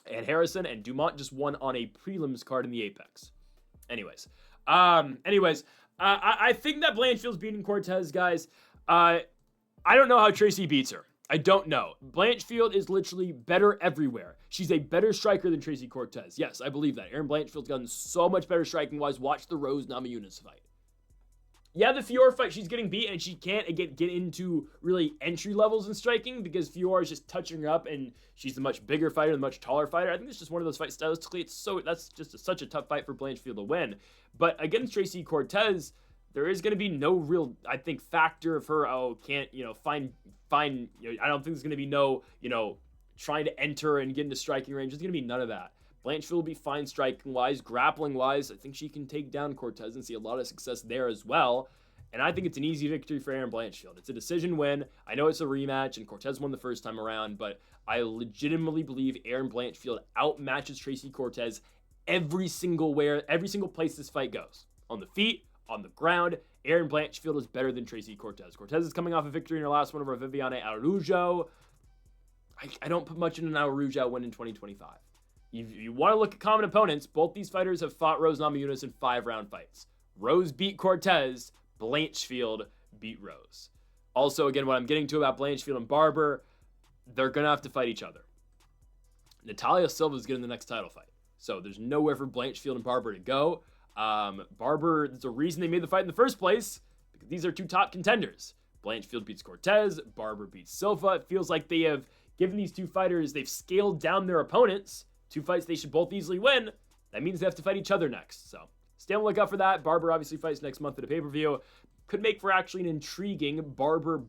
[SPEAKER 1] Harrison, and Dumont just won on a prelims card in the Apex. I think that Blanchfield's beating Cortez, guys. I don't know how Tracy beats her. I don't know. Blanchfield is literally better everywhere. She's a better striker than Tracy Cortez. Yes, I believe that. Erin Blanchfield's gotten so much better striking-wise. Watch the Rose Namajunas fight. Yeah, the Fiorot fight, she's getting beat, and she can't get into really entry levels in striking because Fiorot is just touching her up, and she's a much bigger fighter, a much taller fighter. I think it's just one of those fights stylistically. That's just such a tough fight for Blanchfield to win. But against Tracy Cortez, there is going to be no real, I think, factor of her, find, I don't think there's going to be no, trying to enter and get into striking range. There's going to be none of that. Blanchfield will be fine striking-wise, grappling-wise. I think she can take down Cortez and see a lot of success there as well. And I think it's an easy victory for Erin Blanchfield. It's a decision win. I know it's a rematch, and Cortez won the first time around, but I legitimately believe Erin Blanchfield outmatches Tracy Cortez every single place this fight goes. On the feet, on the ground, Erin Blanchfield is better than Tracy Cortez. Cortez is coming off a victory in her last one over Viviane Araújo. I don't put much in an Araújo win in 2025. You want to look at common opponents, both these fighters have fought Rose Namajunas in 5-round fights. Rose beat Cortez, Blanchfield beat Rose. Also, again, what I'm getting to about Blanchfield and Barber, they're going to have to fight each other. Natalia Silva is getting the next title fight. So there's nowhere for Blanchfield and Barber to go. Barber, there's a reason they made the fight in the first place, because these are two top contenders. Blanchfield beats Cortez, Barber beats Silva. It feels like they have given these two fighters, they've scaled down their opponents. Two fights they should both easily win. That means they have to fight each other next. So stay on the lookout for that. Barber obviously fights next month at a pay-per-view. Could make for actually an intriguing Barber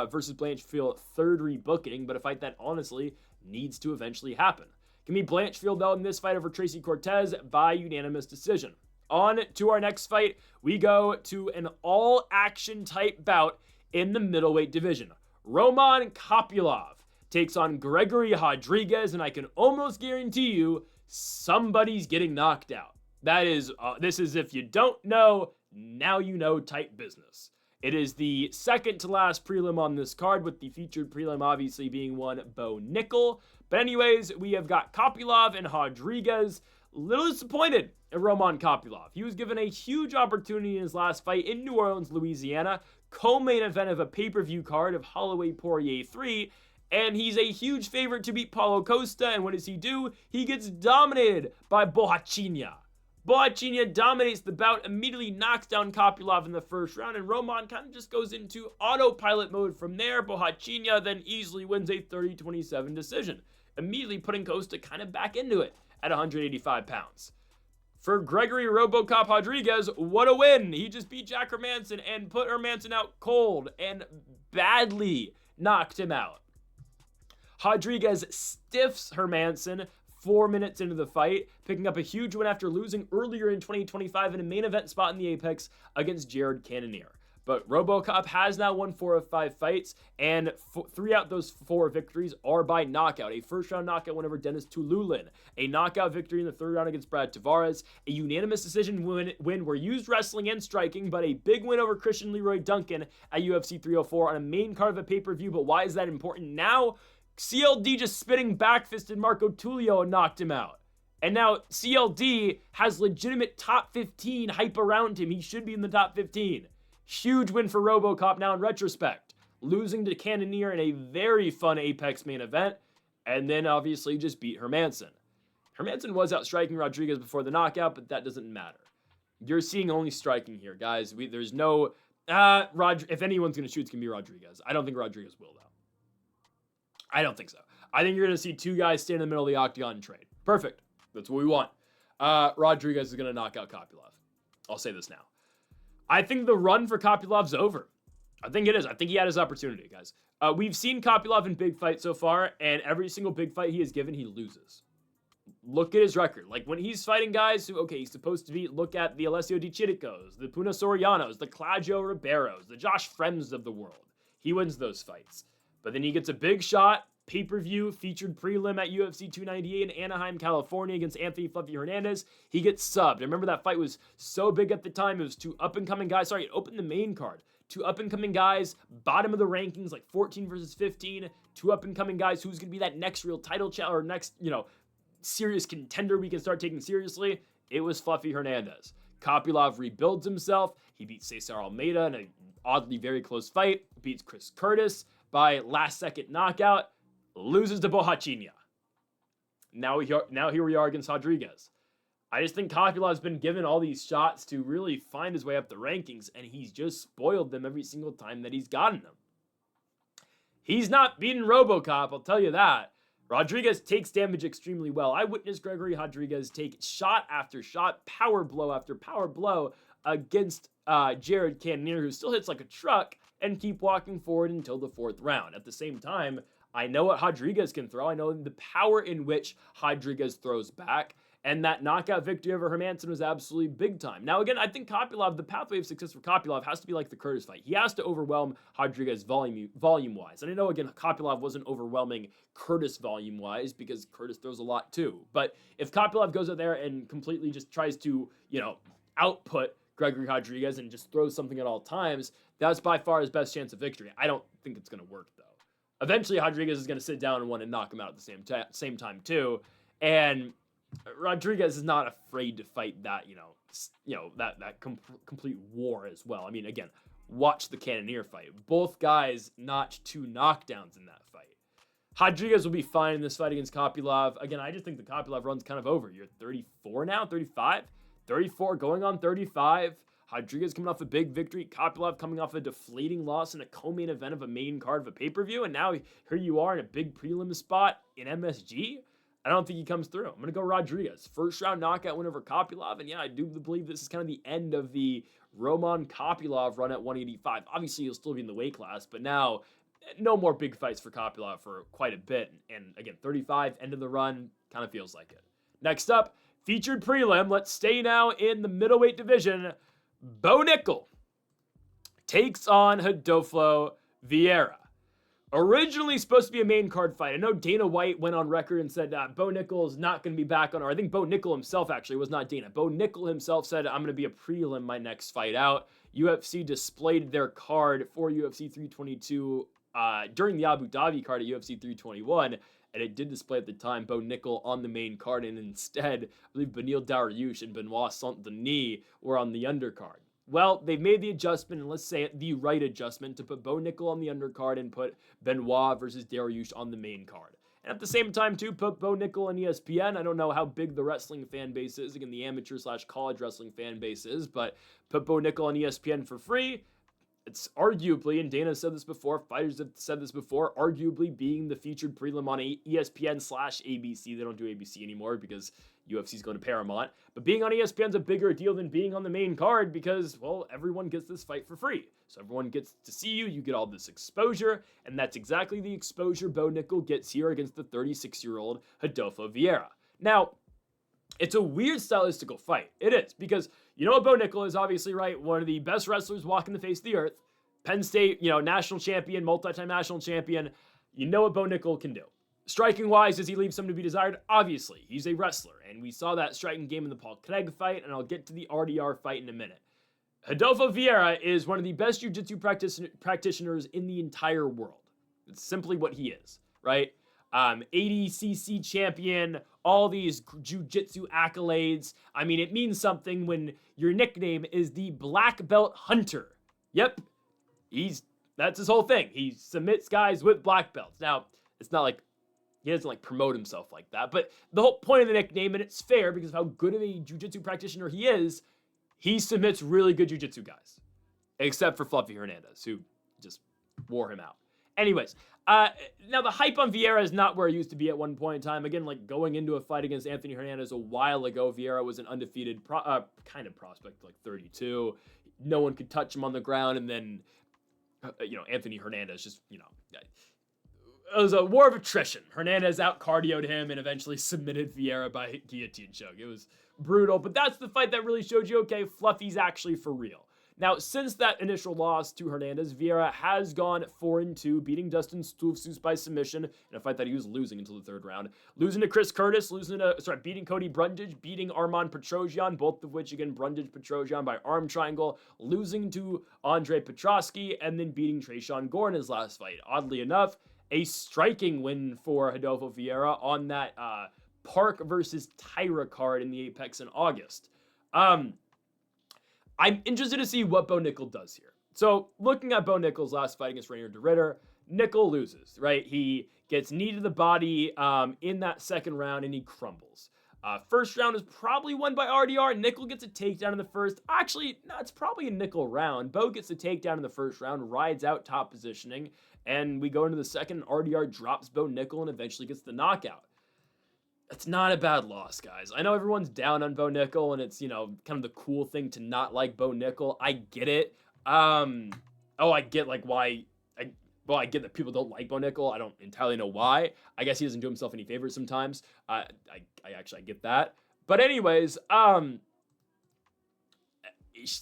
[SPEAKER 1] versus Blanchfield third rebooking, but a fight that honestly needs to eventually happen. Give me Blanchfield, though, in this fight over Tracy Cortez by unanimous decision. On to our next fight, we go to an all-action type bout in the middleweight division. Roman Kopylov takes on Gregory Rodrigues, and I can almost guarantee you somebody's getting knocked out. That is, this is if you don't know, now you know type business. It is the second to last prelim on this card, with the featured prelim obviously being one Bo Nickal. But anyways, we have got Kopylov and Rodrigues. A little disappointed in Roman Kopylov. He was given a huge opportunity in his last fight in New Orleans, Louisiana, co-main event of a pay-per-view card of Holloway Poirier 3, and he's a huge favorite to beat Paulo Costa, and what does he do? He gets dominated by Borshchev. Borshchev dominates the bout, immediately knocks down Kopylov in the first round, and Roman kind of just goes into autopilot mode from there. Borshchev then easily wins a 30-27 decision, immediately putting Costa kind of back into it at 185 pounds. For Gregory Robocop Rodrigues, what a win! He just beat Jack Hermanson and put Hermanson out cold and badly knocked him out. Rodrigues stiffs Hermanson 4 minutes into the fight, picking up a huge win after losing earlier in 2025 in a main event spot in the Apex against Jared Cannonier. But Robocop has now won 4 of 5 fights, and 3 out of those 4 victories are by knockout. A first-round knockout win over Dennis Tululin, a knockout victory in the 3rd round against Brad Tavares, a unanimous decision win where used wrestling and striking, but a big win over Christian Leroy Duncan at UFC 304 on a main card of a pay-per-view. But why is that important now? CLD just spinning back-fisted Marco Tullio and knocked him out. And now CLD has legitimate top 15 hype around him. He should be in the top 15. Huge win for Robocop now in retrospect. losing to Cannonier in a very fun Apex main event, and then obviously just beat Hermansson. Hermansson was outstriking Rodrigues before the knockout, but that doesn't matter. You're seeing only striking here, guys. There's no... if anyone's going to shoot, it's going to be Rodrigues. I don't think Rodrigues will, though. I don't think so. I think you're going to see two guys stand in the middle of the octagon and trade. Perfect. That's what we want. Rodrigues is going to knock out Kopylov. I'll say this now. I think the run for Kopylov's over. I think it is. I think he had his opportunity, guys. We've seen Kopylov in big fights so far, and every single big fight he has given, he loses. Look at his record. Like, when he's fighting guys who, okay, he's supposed to be, look at the Alessio Di Chiricos, the Puna Sorianos, the Claudio Ribeiros, the Josh Frems of the world. He wins those fights. But then he gets a big shot, pay-per-view, featured prelim at UFC 298 in Anaheim, California against Anthony Fluffy Hernandez. He gets subbed. I remember that fight was so big at the time. It was two up-and-coming guys. Sorry, it opened the main card. Two up-and-coming guys, bottom of the rankings, like 14 versus 15. Two up-and-coming guys. Who's going to be that next real title or next, serious contender we can start taking seriously? It was Fluffy Hernandez. Kopylov rebuilds himself. He beats Cesar Almeida in an oddly very close fight. Beats Chris Curtis by last-second knockout. Loses to Borshchev. Now here we are against Rodrigues. I just think Kopylov's been given all these shots to really find his way up the rankings, and he's just spoiled them every single time that he's gotten them. He's not beaten RoboCop, I'll tell you that. Rodrigues takes damage extremely well. I witnessed Gregory Rodrigues take shot after shot, power blow after power blow against Jared Cannonier, who still hits like a truck, and keep walking forward until the fourth round. At the same time, I know what Rodrigues can throw. I know the power in which Rodrigues throws back. And that knockout victory over Hermansson was absolutely big time. Now, again, I think Kopylov, the pathway of success for Kopylov has to be like the Curtis fight. He has to overwhelm Rodrigues volume-wise. And I know, again, Kopylov wasn't overwhelming Curtis volume-wise because Curtis throws a lot too. But if Kopylov goes out there and completely just tries to, output Gregory Rodrigues and just throws something at all times, that's by far his best chance of victory. I don't think it's going to work, though. Eventually, Rodrigues is going to sit down and want to knock him out at the same time, too. And Rodrigues is not afraid to fight that, complete war as well. I mean, again, watch the Cannonier fight. Both guys notched 2 knockdowns in that fight. Rodrigues will be fine in this fight against Kopylov. Again, I just think the Kopylov run's kind of over. You're 34 now, 35? 34 going on 35. Rodrigues coming off a big victory. Kopylov coming off a deflating loss in a co-main event of a main card of a pay-per-view. And now here you are in a big prelim spot in MSG. I don't think he comes through. I'm going to go Rodrigues. First round knockout win over Kopylov. And yeah, I do believe this is kind of the end of the Roman Kopylov run at 185. Obviously, he'll still be in the weight class, but now no more big fights for Kopylov for quite a bit. And again, 35, end of the run, kind of feels like it. Next up, featured prelim. Let's stay now in the middleweight division. Bo Nickal takes on Rodolfo Vieira. Originally supposed to be a main card fight. I know Dana White went on record and said Bo Nickal is not going to be back on, or I think Bo Nickal himself actually was not Dana. Bo Nickal himself said, I'm going to be a prelim my next fight out. UFC displayed their card for UFC 322 during the Abu Dhabi card at UFC 321, and it did display at the time Bo Nickal on the main card, and instead, I believe Beneil Dariush and Benoit Saint-Denis were on the undercard. Well, they've made the adjustment, and let's say it, the right adjustment, to put Bo Nickal on the undercard and put Benoit versus Dariush on the main card. And at the same time, too, put Bo Nickal on ESPN. I don't know how big the wrestling fan base is, again, the amateur/college wrestling fan base is, but put Bo Nickal on ESPN for free. It's arguably, and Dana said this before, fighters have said this before, arguably being the featured prelim on ESPN/ABC. They don't do ABC anymore because UFC's going to Paramount. But being on ESPN's a bigger deal than being on the main card because, well, everyone gets this fight for free. So everyone gets to see you get all this exposure, and that's exactly the exposure Bo Nickal gets here against the 36-year-old Rodolfo Vieira. Now, it's a weird stylistical fight. It is, because you know what Bo Nickal is, obviously, right? One of the best wrestlers walking the face of the earth. Penn State, national champion, multi-time national champion. You know what Bo Nickal can do. Striking-wise, does he leave some to be desired? Obviously, he's a wrestler, and we saw that striking game in the Paul Craig fight, and I'll get to the RDR fight in a minute. Rodolfo Vieira is one of the best jiu-jitsu practitioners in the entire world. It's simply what he is, right? ADCC champion, all these jiu-jitsu accolades. I mean, it means something when your nickname is the Black Belt Hunter. Yep, he's That's his whole thing. He submits guys with black belts. Now, it's not like he doesn't like promote himself like that, but the whole point of the nickname, and it's fair because of how good of a jiu-jitsu practitioner he is, he submits really good jiu-jitsu guys. Except for Fluffy Hernandez, who just wore him out. Anyways, now the hype on Vieira is not where it used to be at one point in time. Again, like going into a fight against Anthony Hernandez a while ago, Vieira was an undefeated kind of prospect, like 32. No one could touch him on the ground, and then, Anthony Hernandez just, it was a war of attrition. Hernandez out-cardioed him and eventually submitted Vieira by guillotine choke. It was brutal, but that's the fight that really showed you, okay, Fluffy's actually for real. Now, since that initial loss to Hernandez, Vieira has gone 4-2, beating Dustin Stoltzfus by submission in a fight that he was losing until the third round. Losing to Chris Curtis, beating Cody Brundage, beating Arman Petrosyan, both of which, again, Brundage, Petrosyan by arm triangle, losing to Andre Petrosky, and then beating Tresean Gore in his last fight. Oddly enough, a striking win for Rodolfo Vieira on that Park versus Tyra card in the Apex in August. I'm interested to see what Bo Nickal does here. So, looking at Bo Nickal's last fight against Reinier de Ridder, Nickal loses, right? He gets knee to the body in that second round, and he crumbles. First round is probably won by RDR. Nickal gets a takedown in the first. Actually, no, it's probably a Nickal round. Bo gets a takedown in the first round, rides out top positioning, and we go into the second. RDR drops Bo Nickal and eventually gets the knockout. It's not a bad loss, guys. I know everyone's down on Bo Nickal, and it's, kind of the cool thing to not like Bo Nickal. I get it. I get, why... I get that people don't like Bo Nickal. I don't entirely know why. I guess he doesn't do himself any favors sometimes. I get that. But anyways,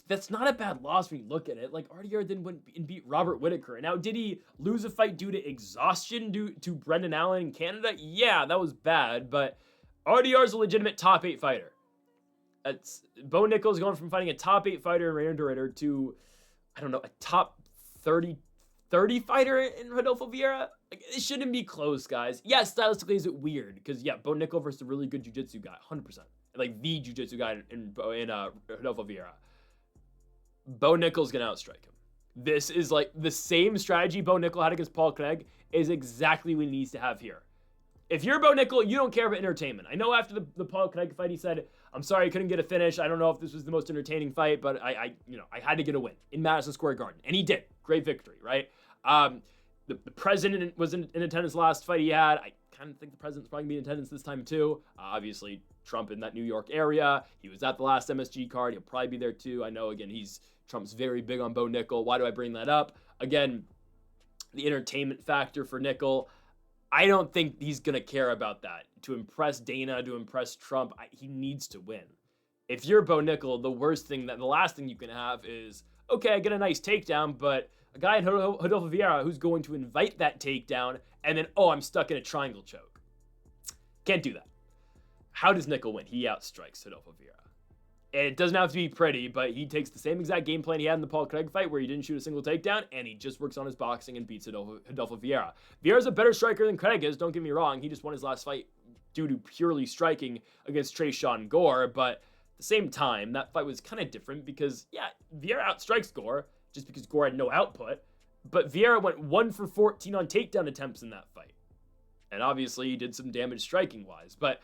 [SPEAKER 1] that's not a bad loss when you look at it. Like, RDR then went and beat Robert Whittaker. Now, did he lose a fight due to exhaustion due to Brendan Allen in Canada? Yeah, that was bad, but RDR is a legitimate top 8 fighter. Bo Nickal's going from fighting a top 8 fighter in Reinier de Ridder to, a top 30 fighter in Rodolfo Vieira. Like, it shouldn't be close, guys. Yeah, stylistically, is it weird? Because, Bo Nickal versus a really good jiu-jitsu guy, 100%. Like, the jiu-jitsu guy in Rodolfo Vieira. Bo Nickal's going to outstrike him. This is like the same strategy Bo Nickal had against Paul Craig is exactly what he needs to have here. If you're Bo Nickal, you don't care about entertainment. I know after the Paul Craig fight, he said, I'm sorry I couldn't get a finish. I don't know if this was the most entertaining fight, but I had to get a win in Madison Square Garden. And he did. Great victory, right? The president was in attendance last fight he had. I kind of think the president's probably going to be in attendance this time too. Obviously, Trump in that New York area. He was at the last MSG card. He'll probably be there too. I know, again, Trump's very big on Bo Nickal. Why do I bring that up? Again, the entertainment factor for Nickal. I don't think he's going to care about that. To impress Dana, to impress Trump, he needs to win. If you're Bo Nickal, the last thing you can have is, okay, I get a nice takedown, but a guy in Rodolfo Vieira who's going to invite that takedown, and then, I'm stuck in a triangle choke. Can't do that. How does Nickal win? He outstrikes Rodolfo Vieira. And it doesn't have to be pretty, but he takes the same exact game plan he had in the Paul Craig fight where he didn't shoot a single takedown, and he just works on his boxing and beats Rodolfo Vieira. Vieira's a better striker than Craig is, don't get me wrong. He just won his last fight due to purely striking against Tresean Gore, but at the same time, that fight was kind of different because, Vieira outstrikes Gore just because Gore had no output, but Vieira went 1 for 14 on takedown attempts in that fight. And obviously, he did some damage striking-wise, but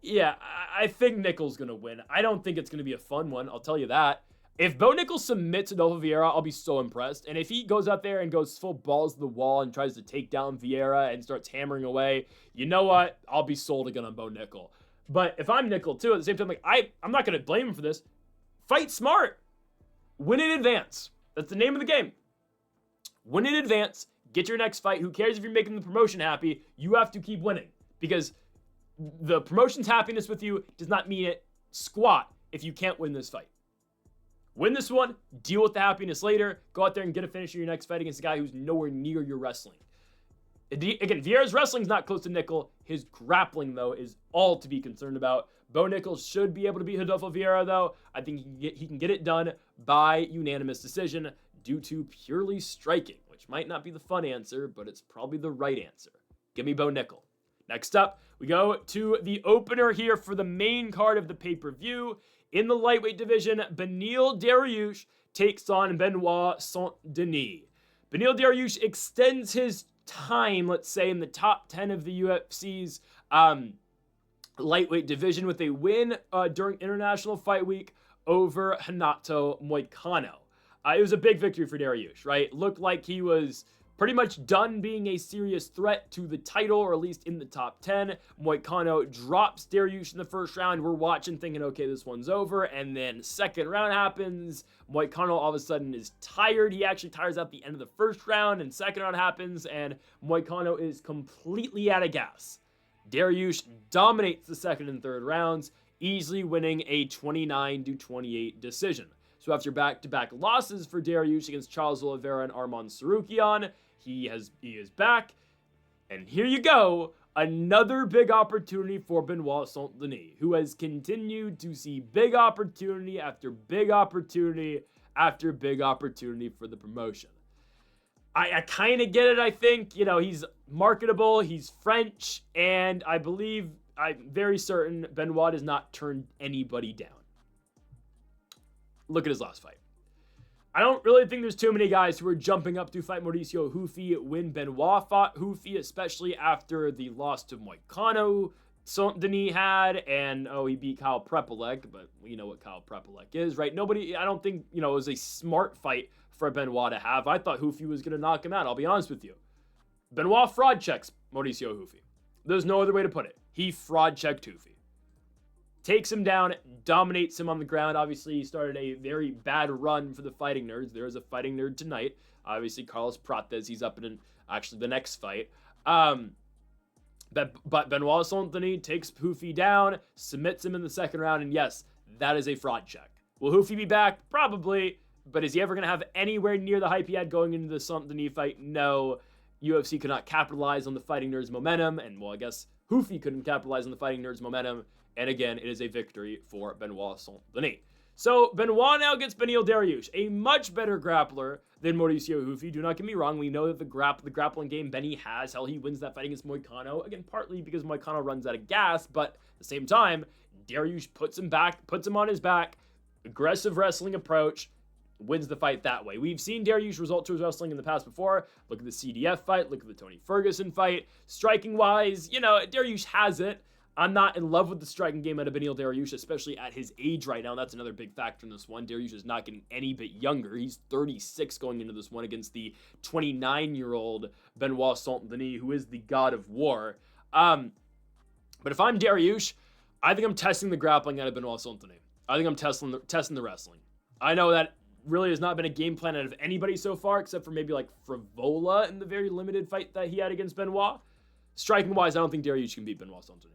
[SPEAKER 1] I think Nickal's going to win. I don't think it's going to be a fun one, I'll tell you that. If Bo Nickal submits Rodolfo Vieira, I'll be so impressed. And if he goes out there and goes full balls to the wall and tries to take down Vieira and starts hammering away, you know what? I'll be sold again on Bo Nickal. But if I'm Nickal too, at the same time, I'm not going to blame him for this. Fight smart. Win in advance. That's the name of the game. Win in advance. Get your next fight. Who cares if you're making the promotion happy? You have to keep winning. Because the promotion's happiness with you does not mean it squat if you can't win this fight. Win this one, deal with the happiness later, go out there and get a finish in your next fight against a guy who's nowhere near your wrestling. Again, Vieira's wrestling's not close to Nickal. His grappling, though, is all to be concerned about. Bo Nickal should be able to beat Rodolfo Vieira, though. I think he can get it done by unanimous decision due to purely striking, which might not be the fun answer, but it's probably the right answer. Give me Bo Nickal. Next up, we go to the opener here for the main card of the pay-per-view. In the lightweight division, Beneil Dariush takes on Benoit Saint-Denis. Beneil Dariush extends his time, let's say, in the top 10 of the UFC's lightweight division with a win during International Fight Week over Renato Moicano. It was a big victory for Dariush, right? Looked like he was pretty much done being a serious threat to the title, or at least in the top 10. Moicano drops Dariush in the first round. We're watching thinking, okay, this one's over. And then second round happens. Moicano all of a sudden is tired. He actually tires at the end of the first round, and second round happens, and Moicano is completely out of gas. Dariush dominates the second and third rounds, easily winning a 29-28 decision. So after back-to-back losses for Dariush against Charles Oliveira and Arman Tsarukyan, he is back. And here you go, another big opportunity for Benoit Saint-Denis, who has continued to see big opportunity after big opportunity after big opportunity for the promotion. I kind of get it, I think. You know, he's marketable, he's French, and I'm very certain Benoit has not turned anybody down. Look at his last fight. I don't really think there's too many guys who are jumping up to fight Mauricio Hufi when Benoit fought Hufi, especially after the loss to Moicano Saint-Denis had, and he beat Kyle Prepolek, but we know what Kyle Prepolek is, right? I don't think, it was a smart fight for Benoit to have. I thought Hufi was going to knock him out, I'll be honest with you. Benoit fraud checks Mauricio Hufi. There's no other way to put it. He fraud checked Hufi. Takes him down, dominates him on the ground. Obviously, he started a very bad run for the Fighting Nerds. There is a Fighting Nerd tonight. Obviously, Carlos Prates, he's up in actually the next fight. But Benoit Saint-Denis takes Hufi down, submits him in the second round, and yes, that is a fraud check. Will Hufi be back? Probably, but is he ever going to have anywhere near the hype he had going into the Saint-Denis fight? No. UFC could not capitalize on the Fighting Nerds' momentum, and well, I guess Hufi couldn't capitalize on the Fighting Nerds' momentum. And again, it is a victory for Benoit Saint-Denis. So Benoit now gets Beneil Dariush, a much better grappler than Mauricio Hufi. Do not get me wrong. We know that the grappling game Benny has. Hell, he wins that fight against Moicano. Again, partly because Moicano runs out of gas, but at the same time, Dariush puts him on his back, aggressive wrestling approach, wins the fight that way. We've seen Dariush result to his wrestling in the past before. Look at the CDF fight. Look at the Tony Ferguson fight. Striking-wise, Dariush has it. I'm not in love with the striking game out of Beneil Dariush, especially at his age right now. That's another big factor in this one. Dariush is not getting any bit younger. He's 36 going into this one against the 29-year-old Benoit Saint-Denis, who is the god of war. But if I'm Dariush, I think I'm testing the grappling out of Benoit Saint-Denis. I think I'm testing the wrestling. I know that really has not been a game plan out of anybody so far, except for maybe like Frivola in the very limited fight that he had against Benoit. Striking-wise, I don't think Dariush can beat Benoit Saint-Denis.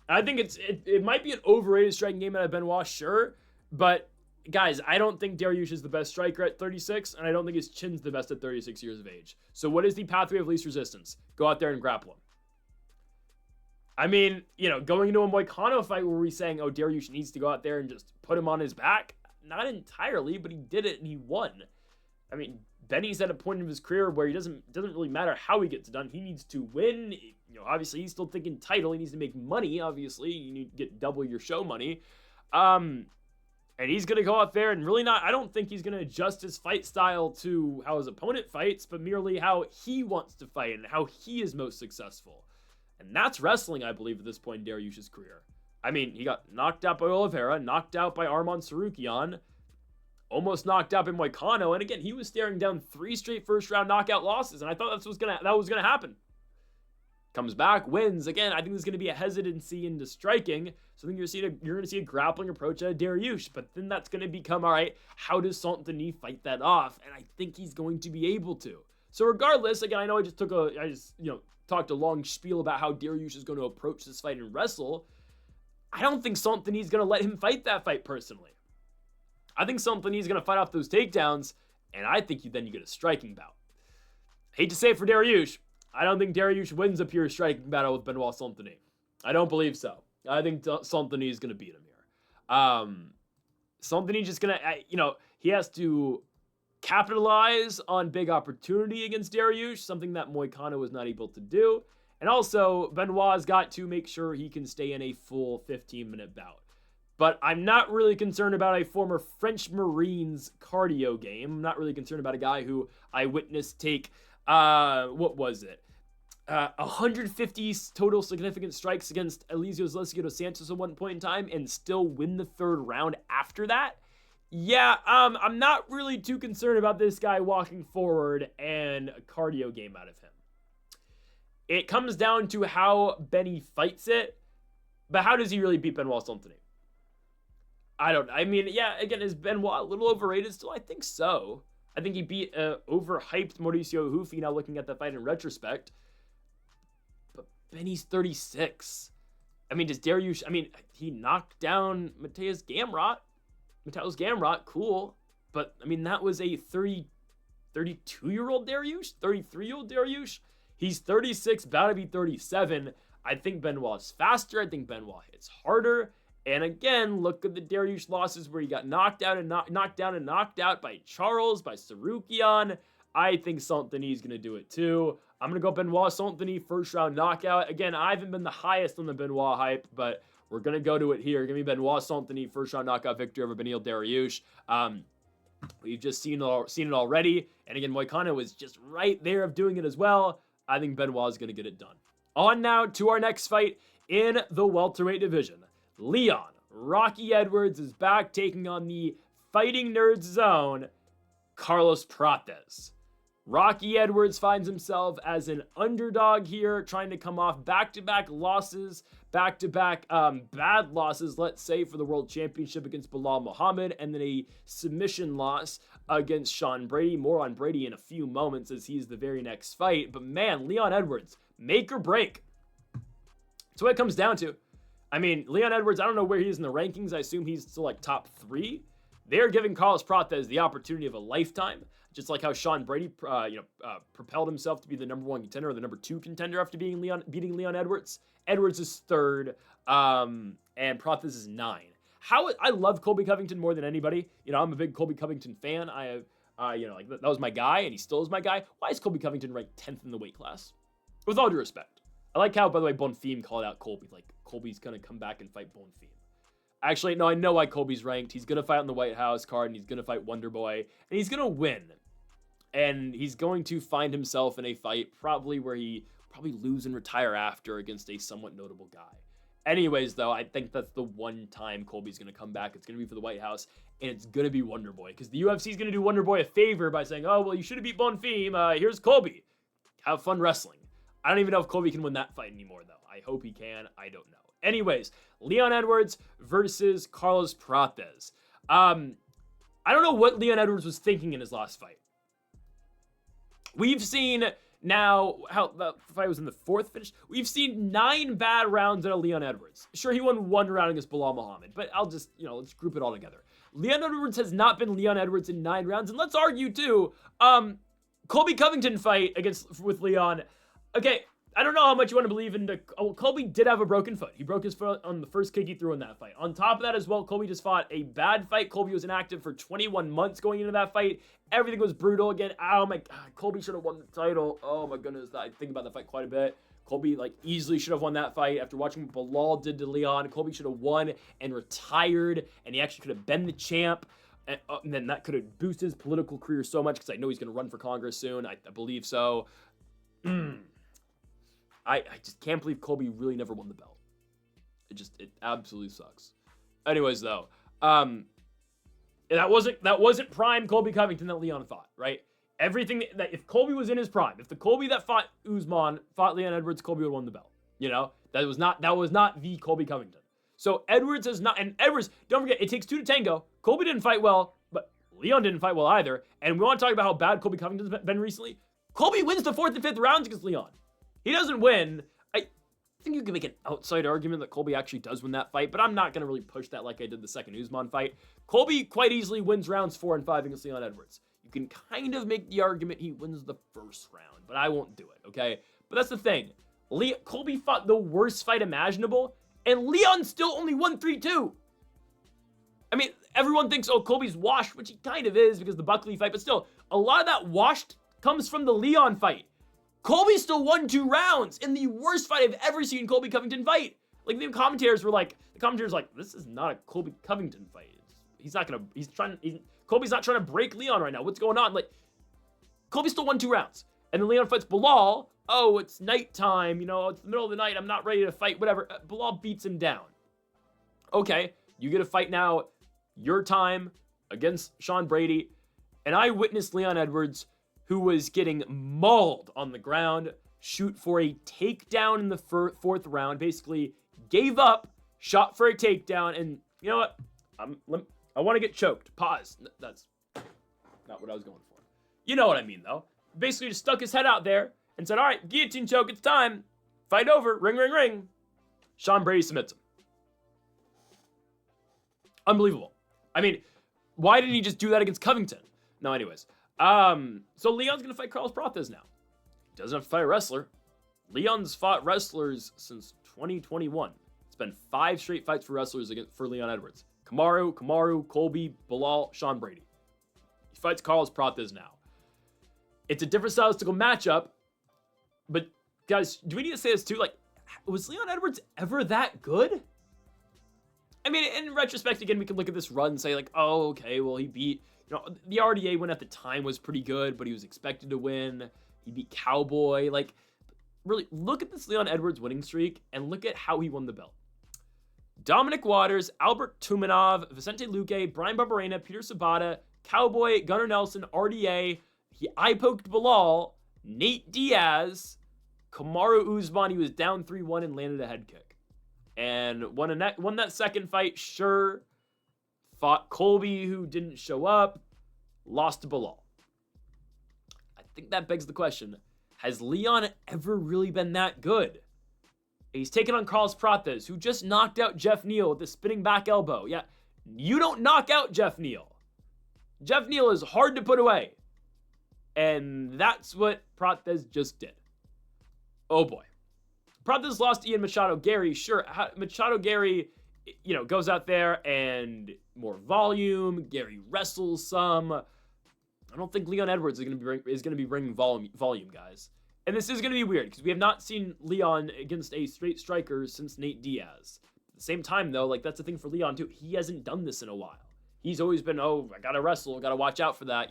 [SPEAKER 1] I think it might be an overrated striking game out of Benoit, sure. But, guys, I don't think Dariush is the best striker at 36, and I don't think his chin's the best at 36 years of age. So what is the pathway of least resistance? Go out there and grapple him. I mean, going into a Moicano fight where we're saying, Dariush needs to go out there and just put him on his back? Not entirely, but he did it and he won. I mean, Benny's at a point in his career where it doesn't really matter how he gets it done. He needs to win. Obviously, he's still thinking title. He needs to make money, obviously. You need to get double your show money. And he's going to go out there and really I don't think he's going to adjust his fight style to how his opponent fights, but merely how he wants to fight and how he is most successful. And that's wrestling, I believe, at this point in Dariush's career. I mean, he got knocked out by Oliveira, knocked out by Arman Tsarukyan, almost knocked out by Moicano, and again, he was staring down 3 straight first-round knockout losses, and I thought that was gonna happen. Comes back, wins. Again, I think there's going to be a hesitancy into striking, so I think you're going to see a grappling approach at Dariush, but then that's going to become, all right, how does Saint-Denis fight that off? And I think he's going to be able to. So regardless, again, I know I just talked a long spiel about how Dariush is going to approach this fight and wrestle. I don't think Saint-Denis is going to let him fight that fight personally. I think Saint-Denis is going to fight off those takedowns, and I think you get a striking bout. Hate to say it for Dariush, I don't think Dariush wins a pure striking battle with Benoit Saint-Denis. I don't believe so. I think Saint-Denis is going to beat him here. Saint-Denis just going to, he has to capitalize on big opportunity against Dariush, something that Moicano was not able to do. And also, Benoit's got to make sure he can stay in a full 15-minute bout. But I'm not really concerned about a former French Marines cardio game. I'm not really concerned about a guy who I witnessed take, what was it? 150 total significant strikes against Eliseo Zaleski dos Santos at one point in time and still win the third round after that. Yeah, I'm not really too concerned about this guy walking forward and a cardio game out of him. It comes down to how Benny fights it, but how does he really beat Benoit Saint-Denis? I mean, yeah, again, is Benoit a little overrated still? I think so. I think he beat overhyped Mauricio Hufi now looking at the fight in retrospect. But Benny's 36. I mean, does Dariush... I mean, he knocked down Mateusz Gamrot, cool. But, I mean, that was a 32-year-old Dariush? 33-year-old Dariush? He's 36, about to be 37. I think Benoit's faster. I think Benoit hits harder. And again, look at the Dariush losses where he got knocked out by Charles, by Sarukian. I think Saint-Denis is going to do it too. I'm going to go Benoit Saint-Denis first round knockout. Again, I haven't been the highest on the Benoit hype, but we're going to go to it here. Give me Benoit Saint-Denis first round knockout victory over Beneil Dariush. We've just seen it already. And again, Moicano was just right there of doing it as well. I think Benoit is going to get it done. On now to our next fight in the welterweight division. Leon Rocky Edwards is back taking on the Fighting Nerds Zone, Carlos Prates. Rocky Edwards finds himself as an underdog here, trying to come off back-to-back losses, back-to-back bad losses, let's say, for the World Championship against Bilal Muhammad, and then a submission loss against Sean Brady. More on Brady in a few moments as he's the very next fight. But man, Leon Edwards, make or break. That's what it comes down to. I mean, Leon Edwards, I don't know where he is in the rankings. I assume he's still like top 3. They're giving Carlos Prates the opportunity of a lifetime, just like how Sean Brady, propelled himself to be the number 1 contender or the number 2 contender after beating Leon Edwards. Edwards is 3rd, and Prates is 9. I love Colby Covington more than anybody. You know, I'm a big Colby Covington fan. I have, that was my guy, and he still is my guy. Why is Colby Covington ranked 10th in the weight class? With all due respect. I like how, by the way, Bonfim called out Colby. Like, Colby's going to come back and fight Bonfim. Actually, no, I know why Colby's ranked. He's going to fight on the White House card, and he's going to fight Wonder Boy, and he's going to win. And he's going to find himself in a fight probably where he lose and retire after against a somewhat notable guy. Anyways, though, I think that's the one time Colby's going to come back. It's going to be for the White House, and it's going to be Wonder Boy, because the UFC is going to do Wonder Boy a favor by saying, oh, well, you should have beat Bonfim. Here's Colby. Have fun wrestling. I don't even know if Colby can win that fight anymore, though. I hope he can. I don't know. Anyways, Leon Edwards versus Carlos Prates. I don't know what Leon Edwards was thinking in his last fight. We've seen now how the fight was in the 4th finish. We've seen 9 bad rounds out of Leon Edwards. Sure, he won 1 round against Bilal Muhammad, but I'll just, let's group it all together. Leon Edwards has not been Leon Edwards in 9 rounds, and let's argue too, Colby Covington fight with Leon. Okay, I don't know how much you want to believe in Colby did have a broken foot. He broke his foot on the first kick he threw in that fight. On top of that as well, Colby just fought a bad fight. Colby was inactive for 21 months going into that fight. Everything was brutal again. Oh my God, Colby should have won the title. Oh my goodness, I think about the fight quite a bit. Colby easily should have won that fight after watching what Bilal did to Leon. Colby should have won and retired, and he actually could have been the champ. And then that could have boosted his political career so much because I know he's going to run for Congress soon. I believe so. I just can't believe Colby really never won the belt. It absolutely sucks. Anyways, though, that wasn't prime Colby Covington that Leon fought, right? Everything that if Colby was in his prime, if the Colby that fought Usman fought Leon Edwards, Colby would have won the belt. That was not the Colby Covington. So Edwards has not, and Edwards, don't forget, it takes 2 to tango. Colby didn't fight well, but Leon didn't fight well either. And we want to talk about how bad Colby Covington's been recently. Colby wins the 4th and 5th rounds against Leon. He doesn't win. I think you can make an outside argument that Colby actually does win that fight, but I'm not going to really push that like I did the second Usman fight. Colby quite easily wins rounds 4 and 5 against Leon Edwards. You can kind of make the argument he wins the first round, but I won't do it, okay? But that's the thing. Colby fought the worst fight imaginable, and Leon still only won 3-2. I mean, everyone thinks, oh, Colby's washed, which he kind of is because of the Buckley fight, but still, a lot of that washed comes from the Leon fight. Colby still won 2 rounds in the worst fight I've ever seen Colby Covington fight. Like, the commentators were like, this is not a Colby Covington fight. Colby's not trying to break Leon right now. What's going on? Like, Colby still won 2 rounds. And then Leon fights Bilal. Oh, it's nighttime. It's the middle of the night. I'm not ready to fight, whatever. Bilal beats him down. Okay, you get a fight now, your time, against Sean Brady. And I witnessed Leon Edwards, who was getting mauled on the ground, shoot for a takedown in the 4th round. Basically, gave up, shot for a takedown, and you know what? I want to get choked. Pause. That's not what I was going for. You know what I mean, though. Basically just stuck his head out there and said, all right, guillotine choke, it's time. Fight over, ring, ring, ring. Sean Brady submits him. Unbelievable. I mean, why didn't he just do that against Covington? No, anyways. So Leon's going to fight Carlos Prates now. He doesn't have to fight a wrestler. Leon's fought wrestlers since 2021. It's been 5 straight fights for wrestlers for Leon Edwards. Kamaru, Colby, Bilal, Sean Brady. He fights Carlos Prates now. It's a different stylistical matchup, but guys, do we need to say this too? Like, was Leon Edwards ever that good? I mean, in retrospect, again, we can look at this run and say like, oh, okay, well, he beat, the RDA win at the time was pretty good, but he was expected to win. He beat Cowboy. Like, really, look at this Leon Edwards winning streak and look at how he won the belt. Dominic Waters, Albert Tumanov, Vicente Luque, Brian Barberena, Peter Sabata, Cowboy, Gunnar Nelson, RDA. He eye-poked Bilal, Nate Diaz, Kamaru Usman. He was down 3-1 and landed a head kick. And won that second fight, sure. Fought Colby, who didn't show up. Lost to Bilal. I think that begs the question, has Leon ever really been that good? He's taken on Carlos Prates, who just knocked out Jeff Neal with the spinning back elbow. Yeah, you don't knock out Jeff Neal. Jeff Neal is hard to put away. And that's what Prates just did. Oh boy. Prates lost to Ian Machado Gary. Sure, Machado Gary, goes out there and more volume. Gary wrestles some. I don't think Leon Edwards is going to be bringing volume, guys. And this is going to be weird because we have not seen Leon against a straight striker since Nate Diaz. At the same time, though, like that's the thing for Leon too. He hasn't done this in a while. He's always been, I gotta wrestle, gotta watch out for that,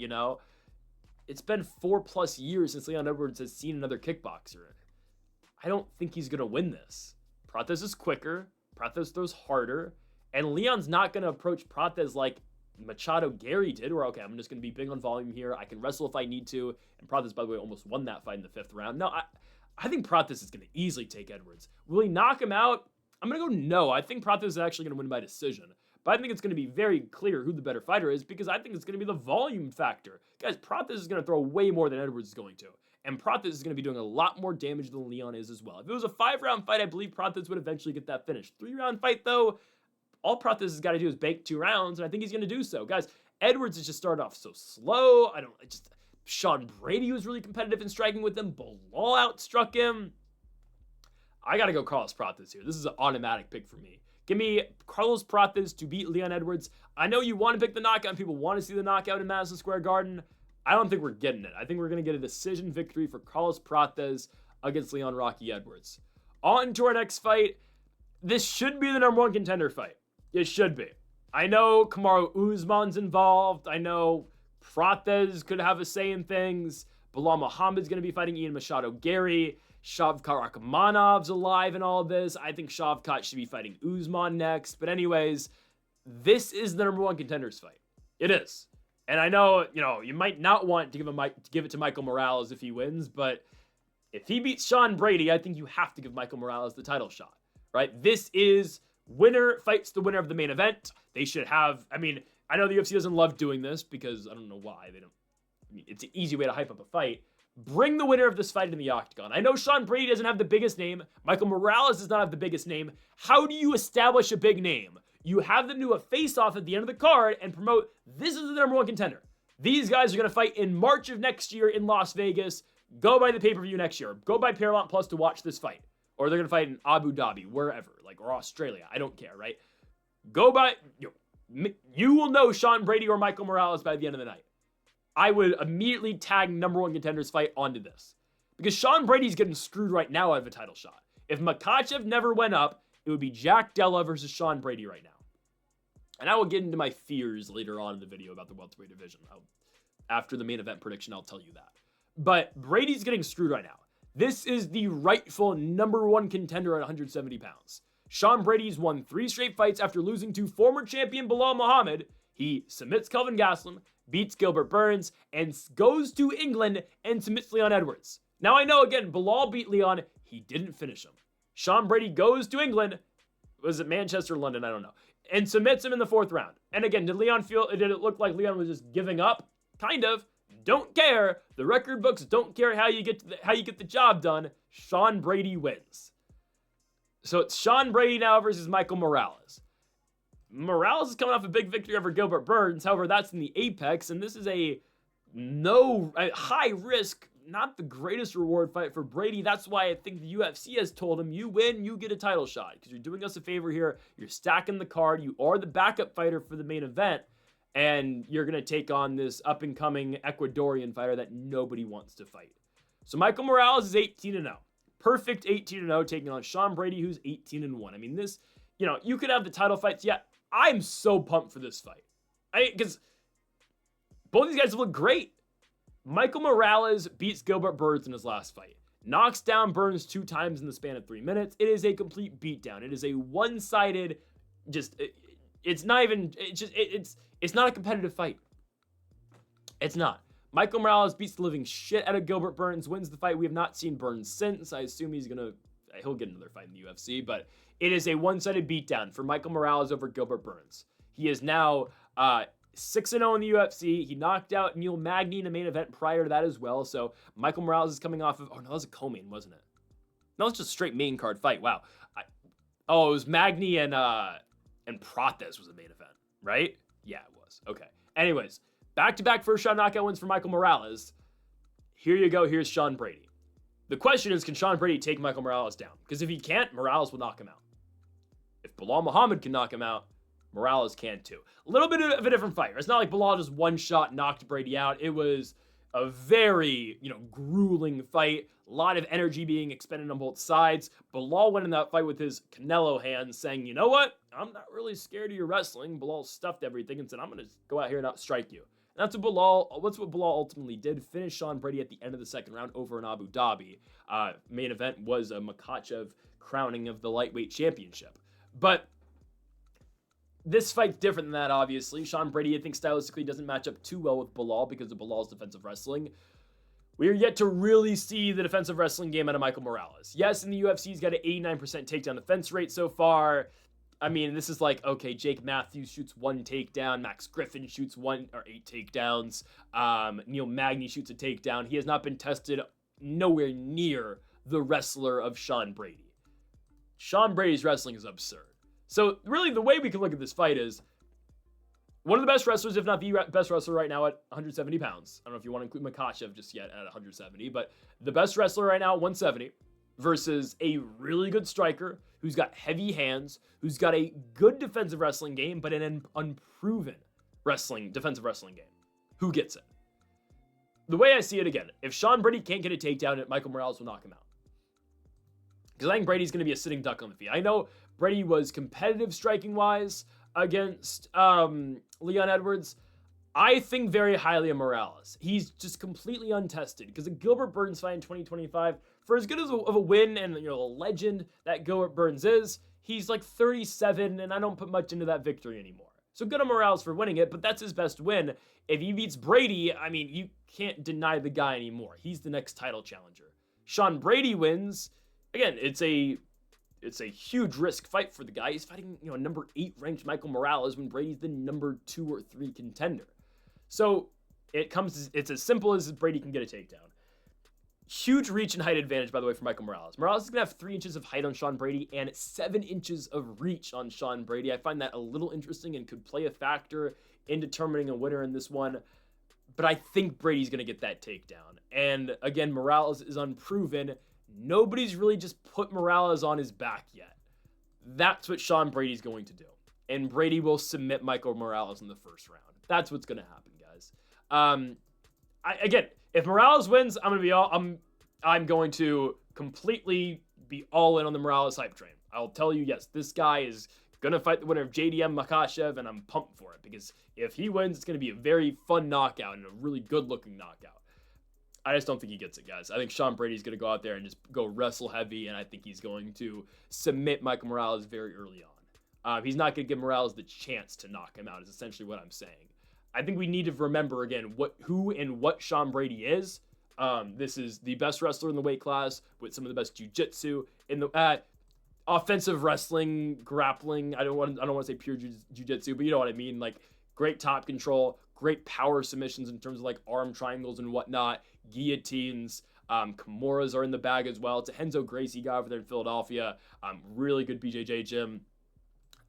[SPEAKER 1] It's been 4+ years since Leon Edwards has seen another kickboxer. I don't think he's going to win this. Prates is quicker. Prates throws harder. And Leon's not going to approach Prates like Machado Gary did, where, okay, I'm just going to be big on volume here. I can wrestle if I need to. And Prates, by the way, almost won that fight in the 5th round. No, I think Prates is going to easily take Edwards. Will he knock him out? I'm going to go no. I think Prates is actually going to win by decision. But I think it's going to be very clear who the better fighter is because I think it's going to be the volume factor. Guys, Prates is going to throw way more than Edwards is going to. And Prates is going to be doing a lot more damage than Leon is as well. If it was a 5-round fight, I believe Prates would eventually get that finish. 3-round fight, though, all Prates has got to do is bank 2 rounds, and I think he's going to do so. Guys, Edwards has just started off so slow. Sean Brady was really competitive in striking with him. Bilal outstruck him. I got to go Carlos Prates here. This is an automatic pick for me. Give me Carlos Prates to beat Leon Edwards. I know you want to pick the knockout and people want to see the knockout in Madison Square Garden. I don't think we're getting it. I think we're going to get a decision victory for Carlos Prates against Leon Rocky Edwards. On to our next fight. This should be the #1 contender fight. It should be. I know Kamaru Usman's involved. I know Prates could have a say in things. Bilal Muhammad's going to be fighting Ian Machado Gary. Shavkat Rakhmanov's alive in all of this. I think Shavkat should be fighting Usman next. But anyways, this is the #1 contenders fight. It is. And I know, you might not want to give it to Michael Morales if he wins, but if he beats Sean Brady, I think you have to give Michael Morales the title shot, right? This is winner fights the winner of the main event. They should have, I know the UFC doesn't love doing this because I don't know why. It's an easy way to hype up a fight. Bring the winner of this fight in the octagon. I know Sean Brady doesn't have the biggest name. Michael Morales does not have the biggest name. How do you establish a big name? You have them do a face-off at the end of the card and promote, this is the #1 contender. These guys are going to fight in March of next year in Las Vegas. Go buy the pay-per-view next year. Go buy Paramount Plus to watch this fight. Or they're going to fight in Abu Dhabi, wherever, or Australia. I don't care, right? Go buy, you will know Sean Brady or Michael Morales by the end of the night. I would immediately tag #1 contenders fight onto this. Because Sean Brady's getting screwed right now out of a title shot. If Makhachev never went up, it would be Jack Della versus Sean Brady right now. And I will get into my fears later on in the video about the welterweight division. After the main event prediction, I'll tell you that. But Brady's getting screwed right now. This is the rightful number one contender at 170 pounds. Sean Brady's won 3 straight fights after losing to former champion Belal Muhammad. He submits Kelvin Gastelum, beats Gilbert Burns, and goes to England and submits Leon Edwards. Now I know, again, Belal beat Leon. He didn't finish him. Sean Brady goes to England. Was it Manchester or London? I don't know. And submits him in the 4th round. And again, did it look like Leon was just giving up? Kind of. Don't care. The record books don't care how you get the job done. Sean Brady wins. So it's Sean Brady now versus Michael Morales. Morales is coming off a big victory over Gilbert Burns. However, that's in the apex, and this is a high risk, not the greatest reward fight for Brady. That's why I think the UFC has told him, you win, you get a title shot, because you're doing us a favor here. You're stacking the card. You are the backup fighter for the main event, and you're going to take on this up-and-coming Ecuadorian fighter that nobody wants to fight. So Michael Morales is 18-0. Perfect 18-0, taking on Sean Brady, who's 18-1. I mean, this, you could have the title fights. Yeah, I'm so pumped for this fight. Because both these guys look great. Michael Morales beats Gilbert Burns in his last fight. Knocks down Burns 2 times in the span of 3 minutes. It is a complete beatdown. It is a one-sided, it's not a competitive fight. It's not. Michael Morales beats the living shit out of Gilbert Burns, wins the fight. We have not seen Burns since. I assume he'll get another fight in the UFC, but it is a one-sided beatdown for Michael Morales over Gilbert Burns. He is now 6-0 in the UFC. He knocked out Neil Magny in a main event prior to that as well. So Michael Morales is coming off of, that was a co-main, wasn't it? No, it's just a straight main card fight. Wow. It was Magny and Prates was the main event, right? Yeah, it was. Okay. Anyways, back-to-back first-round knockout wins for Michael Morales. Here you go. Here's Sean Brady. The question is, can Sean Brady take Michael Morales down? Because if he can't, Morales will knock him out. If Belal Muhammad can knock him out, Morales can too. A little bit of a different fight. It's not like Belal just one shot knocked Brady out. It was a very, grueling fight. A lot of energy being expended on both sides. Belal went in that fight with his Canelo hands saying, you know what? I'm not really scared of your wrestling. Belal stuffed everything and said, I'm going to go out here and outstrike you. And that's what Belal ultimately did. Finish Sean Brady at the end of the 2nd round over in Abu Dhabi. Main event was a Makhachev crowning of the lightweight championship. But this fight's different than that, obviously. Sean Brady, I think, stylistically doesn't match up too well with Belal because of Belal's defensive wrestling. We are yet to really see the defensive wrestling game out of Michael Morales. Yes, in the UFC, he's got an 89% takedown defense rate so far. I mean, this is like, okay, Jake Matthews shoots 1 takedown. Max Griffin shoots 8 takedowns. Neil Magny shoots a takedown. He has not been tested nowhere near the wrestler of Sean Brady. Sean Brady's wrestling is absurd. So really, the way we can look at this fight is one of the best wrestlers, if not the best wrestler right now at 170 pounds. I don't know if you want to include Makhachev just yet at 170, but the best wrestler right now at 170 versus a really good striker who's got heavy hands, who's got a good defensive wrestling game, but an unproven defensive wrestling game. Who gets it? The way I see it, again, if Sean Brady can't get a takedown, Michael Morales will knock him out. Because I think Brady's going to be a sitting duck on the feet. I know Brady was competitive striking-wise against Leon Edwards. I think very highly of Morales. He's just completely untested. Because a Gilbert Burns fight in 2025, for as good of a win and a legend that Gilbert Burns is, he's like 37, and I don't put much into that victory anymore. So good on Morales for winning it, but that's his best win. If he beats Brady, I mean, you can't deny the guy anymore. He's the next title challenger. Sean Brady wins. Again, it's a huge risk fight for the guy. He's fighting, number 8 ranked Michael Morales when Brady's the number 2 or 3 contender. So it's as simple as Brady can get a takedown. Huge reach and height advantage, by the way, for Michael Morales. Morales is going to have 3 inches of height on Sean Brady and 7 inches of reach on Sean Brady. I find that a little interesting and could play a factor in determining a winner in this one. But I think Brady's going to get that takedown. And again, Morales is unproven. Nobody's really just put Morales on his back yet. That's what Sean Brady's going to do. And Brady will submit Michael Morales in the 1st round. That's what's going to happen, guys. Again, if Morales wins, I'm going to completely be all in on the Morales hype train. I'll tell you, yes, this guy is going to fight the winner of JDM Makhachev, and I'm pumped for it, because if he wins, it's going to be a very fun knockout and a really good-looking knockout. I just don't think he gets it, guys. I think Sean Brady's going to go out there and just go wrestle heavy, and I think he's going to submit Michael Morales very early on. He's not going to give Morales the chance to knock him out, is essentially what I'm saying. I think we need to remember, again, who and what Sean Brady is. This is the best wrestler in the weight class with some of the best jiu-jitsu in the offensive wrestling, grappling. I don't want to say pure jiu-jitsu, but you know what I mean. Like, great top control, great power submissions in terms of like arm triangles and whatnot, guillotines. Kimuras are in the bag as well. It's a Henzo Gracie guy over there in Philadelphia. Really good BJJ gym.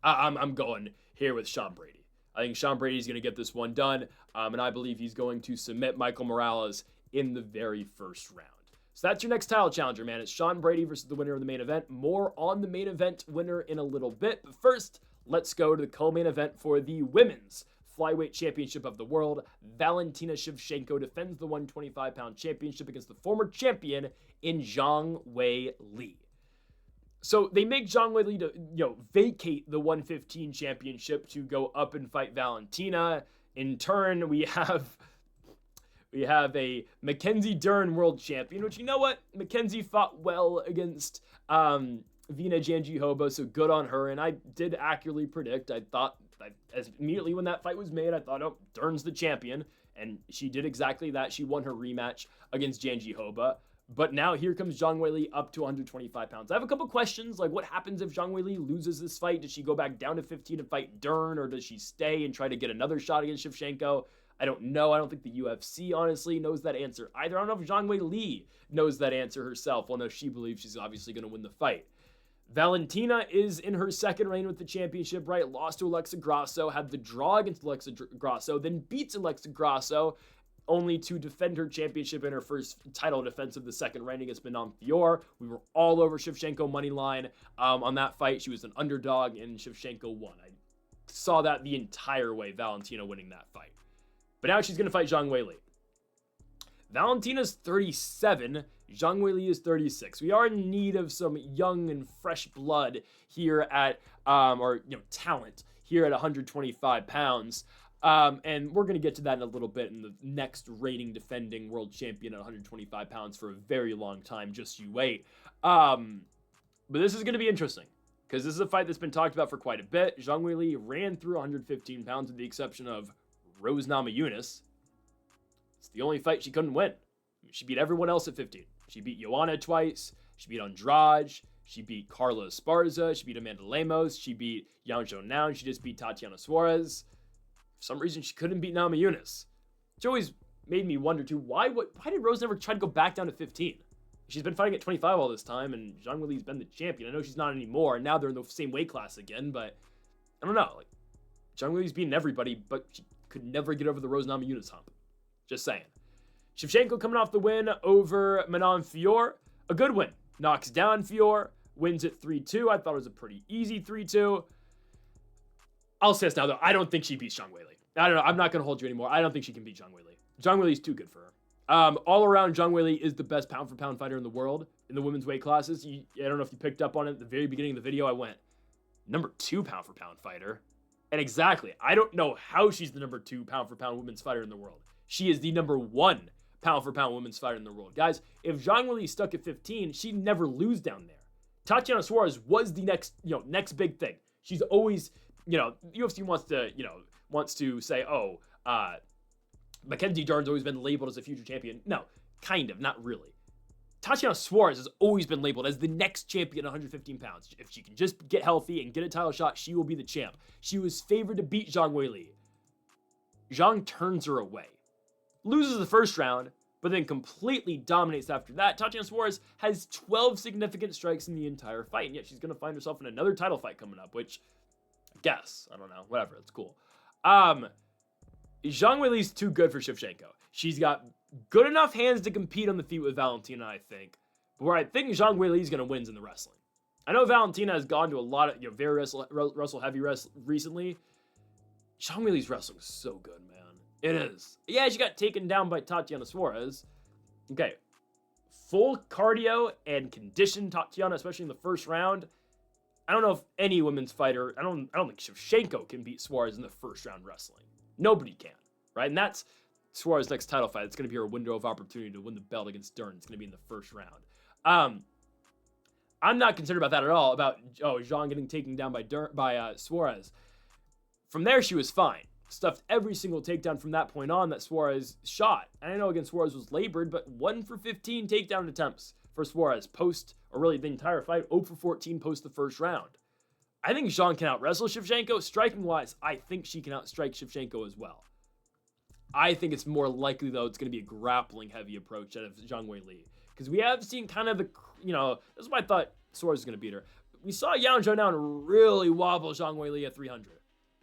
[SPEAKER 1] I'm going here with Sean Brady. I think Sean Brady's going to get this one done, and I believe he's going to submit Michael Morales in the very first round. So that's your next title challenger, man. It's Sean Brady versus the winner of the main event. More on the main event winner in a little bit. But first, let's go to the co-main event for the women's flyweight championship of the world. Valentina Shevchenko defends the 125-pound championship against the former champion in Zhang Weili. So they make Zhang Weili to, vacate the 115 championship to go up and fight Valentina. In turn, we have a Mackenzie Dern world champion, which, you know what? Mackenzie fought well against Vina Jandiroba, so good on her. And I did accurately predict. As immediately when that fight was made, I thought, oh, Dern's the champion. And she did exactly that. She won her rematch against Jandiroba. But now here comes Zhang Weili up to 125 pounds. I have a couple questions, like what happens if Zhang Weili loses this fight? Does she go back down to 15 and fight Dern, or does she stay and try to get another shot against Shevchenko? I don't know. I don't think the UFC, honestly, knows that answer either. I don't know if Zhang Weili knows that answer herself. Well, no, she believes she's obviously going to win the fight. Valentina is in her second reign with the championship, right? Lost to Alexa Grasso, had the draw against Alexa Grasso, then beats Alexa Grasso, only to defend her championship in her first title defense of the second reign against Manon Fiorot. We were all over Shevchenko money line on that fight. She was an underdog, and Shevchenko won. I saw that the entire way, Valentina winning that fight. But now she's going to fight Zhang Weili. Valentina's 37. Zhang Weili is 36. We are in need of some young and fresh blood here at, talent here at 125 pounds. And we're going to get to that in a little bit in the next reigning defending world champion at 125 pounds for a very long time. Just you wait. But this is going to be interesting because this is a fight that's been talked about for quite a bit. Zhang Weili ran through 115 pounds with the exception of Rose Namajunas. It's the only fight she couldn't win. She beat everyone else at 15. She beat Joanna twice. She beat Andrade. She beat Carla Esparza. She beat Amanda Lemos. She beat Yang Zhou. She just beat Tatiana Suarez. For some reason, she couldn't beat Namajunas. Which always made me wonder, too, why did Rose never try to go back down to 15? She's been fighting at 25 all this time, and Zhang Weili's been the champion. I know she's not anymore, and now they're in the same weight class again, but I don't know. Like, Zhang Weili's beaten everybody, but she could never get over the Rose Namajunas hump. Just saying. Shevchenko coming off the win over Manon Fiorot. A good win. Knocks down Fiorot. Wins at 3-2. I thought it was a pretty easy 3-2. I'll say this now, though. I don't think she beats Zhang Weili. I don't know. I'm not going to hold you anymore. I don't think she can beat Zhang Weili. Zhang Weili's too good for her. All around, Zhang Weili is the best pound-for-pound fighter in the world in the women's weight classes. I don't know if you picked up on it at the very beginning of the video. I went, number 2 pound-for-pound fighter. And exactly, I don't know how she's the number 2 pound-for-pound women's fighter in the world. She is the number 1 pound-for-pound women's fighter in the world. Guys, if Zhang Weili stuck at 15, she'd never lose down there. Tatiana Suarez was the next big thing. She's always, UFC wants to say, Mackenzie Dern's always been labeled as a future champion. No, kind of, not really. Tatiana Suarez has always been labeled as the next champion at 115 pounds. If she can just get healthy and get a title shot, she will be the champ. She was favored to beat Zhang Weili. Zhang turns her away. Loses the first round, but then completely dominates after that. Tatiana Suarez has 12 significant strikes in the entire fight, and yet she's going to find herself in another title fight coming up, which, I guess, I don't know, whatever, it's cool. Zhang Weili's too good for Shevchenko. She's got good enough hands to compete on the feet with Valentina, I think. But where I think Zhang Weili's going to win is in the wrestling. I know Valentina has gone to a lot of very wrestle heavy recently. Zhang Weili's wrestling is so good, man. It is. Yeah, she got taken down by Tatiana Suarez. Okay. Full cardio and conditioned Tatiana, especially in the first round. I don't know if any women's fighter, I don't think Shevchenko can beat Suarez in the first round wrestling. Nobody can, right? And that's Suarez's next title fight. It's going to be her window of opportunity to win the belt against Dern. It's going to be in the first round. I'm not concerned about that at all, about Zhang getting taken down by Suarez. From there, she was fine. Stuffed every single takedown from that point on that Suarez shot. And I know against Suarez was labored, but 1 for 15 takedown attempts for Suarez or really the entire fight, 0 for 14 post the first round. I think Zhang can out-wrestle Shevchenko. Striking-wise, I think she can outstrike Shevchenko as well. I think it's more likely, though, it's going to be a grappling-heavy approach out of Zhang Weili. Because we have seen kind of this is why I thought Suarez was going to beat her. We saw Yan Zhou really wobble Zhang Weili at 300.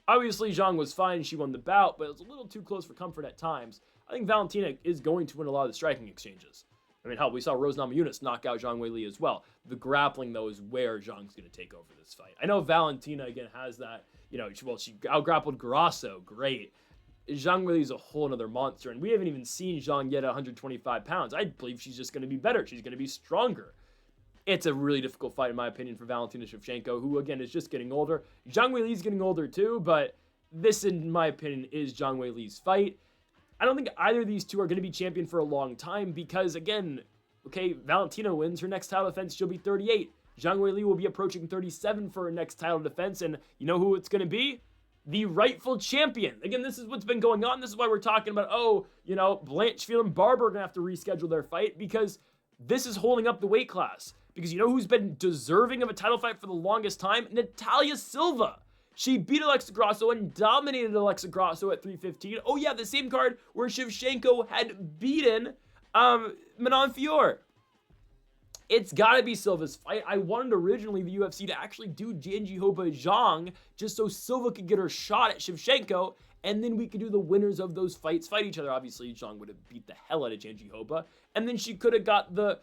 [SPEAKER 1] Obviously, Zhang was fine. She won the bout, but it was a little too close for comfort at times. I think Valentina is going to win a lot of the striking exchanges. I mean, hell, we saw Rose Namajunas knock out Zhang Weili as well. The grappling, though, is where Zhang's going to take over this fight. I know Valentina, again, has that, she out-grappled Grasso. Great. Zhang Weili is a whole other monster, and we haven't even seen Zhang yet at 125 pounds. I believe she's just going to be better. She's going to be stronger. It's a really difficult fight, in my opinion, for Valentina Shevchenko, who, again, is just getting older. Zhang Weili's getting older, too, but this, in my opinion, is Zhang Weili's fight. I don't think either of these two are going to be champion for a long time because, again, Valentina wins her next title defense, she'll be 38. Zhang Weili will be approaching 37 for her next title defense, and you know who it's going to be? The rightful champion. Again, this is what's been going on. This is why we're talking about, Blanchfield and Barber are going to have to reschedule their fight because this is holding up the weight class. Because you know who's been deserving of a title fight for the longest time? Natalia Silva. She beat Alexa Grasso and dominated Alexa Grasso at 315. Oh yeah, the same card where Shevchenko had beaten Manon Fior. It's got to be Silva's fight. I wanted originally the UFC to actually do Zhang Zhang just so Silva could get her shot at Shevchenko, and then we could do the winners of those fights fight each other. Obviously, Zhang would have beat the hell out of Zhang, and then she could have got the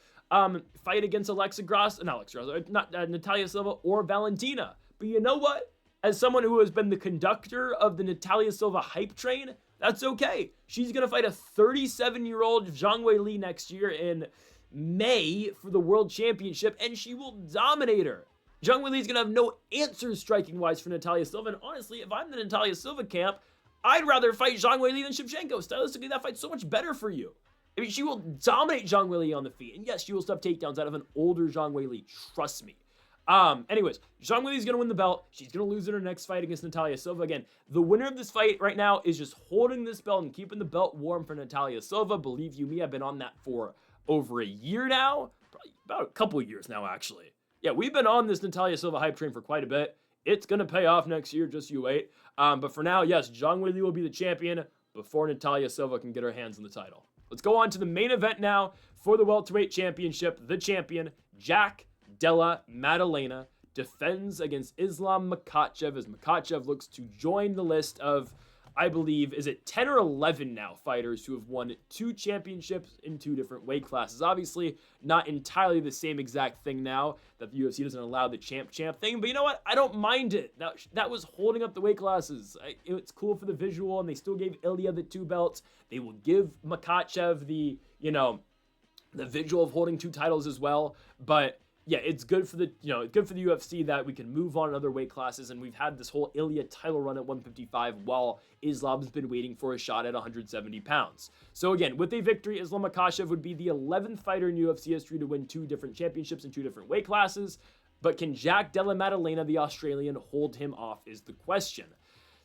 [SPEAKER 1] fight against Natalia Silva or Valentina. But you know what? As someone who has been the conductor of the Natalia Silva hype train, that's okay. She's going to fight a 37-year-old Zhang Weili next year in May for the World Championship, and she will dominate her. Zhang Weili is going to have no answers striking-wise for Natalia Silva, and honestly, if I'm the Natalia Silva camp, I'd rather fight Zhang Weili than Shevchenko. Stylistically, that fight's so much better for you. I mean, she will dominate Zhang Weili on the feet, and yes, she will stuff takedowns out of an older Zhang Weili, trust me. Anyways, Zhang Weili's going to win the belt. She's going to lose in her next fight against Natalia Silva. Again, the winner of this fight right now is just holding this belt and keeping the belt warm for Natalia Silva. Believe you me, I've been on that for over a year now. Probably about a couple of years now, actually. Yeah, we've been on this Natalia Silva hype train for quite a bit. It's going to pay off next year, just you wait. But for now, yes, Zhang Weili will be the champion before Natalia Silva can get her hands on the title. Let's go on to the main event now for the welterweight championship. The champion, Jack Della Maddalena, defends against Islam Makhachev as Makhachev looks to join the list of, I believe, is it 10 or 11 now fighters who have won 2 championships in 2 different weight classes. Obviously, not entirely the same exact thing now that the UFC doesn't allow the champ thing, but you know what? I don't mind it. That was holding up the weight classes. It's cool for the visual, and they still gave Ilya the 2 belts. They will give Makhachev the visual of holding 2 titles as well, but yeah, it's good for the UFC that we can move on in other weight classes, and we've had this whole Ilya title run at 155 while Islam's been waiting for a shot at 170 pounds. So again, with a victory, Islam Makhachev would be the 11th fighter in UFC history to win 2 different championships in 2 different weight classes. But can Jack Della Maddalena, the Australian, hold him off is the question.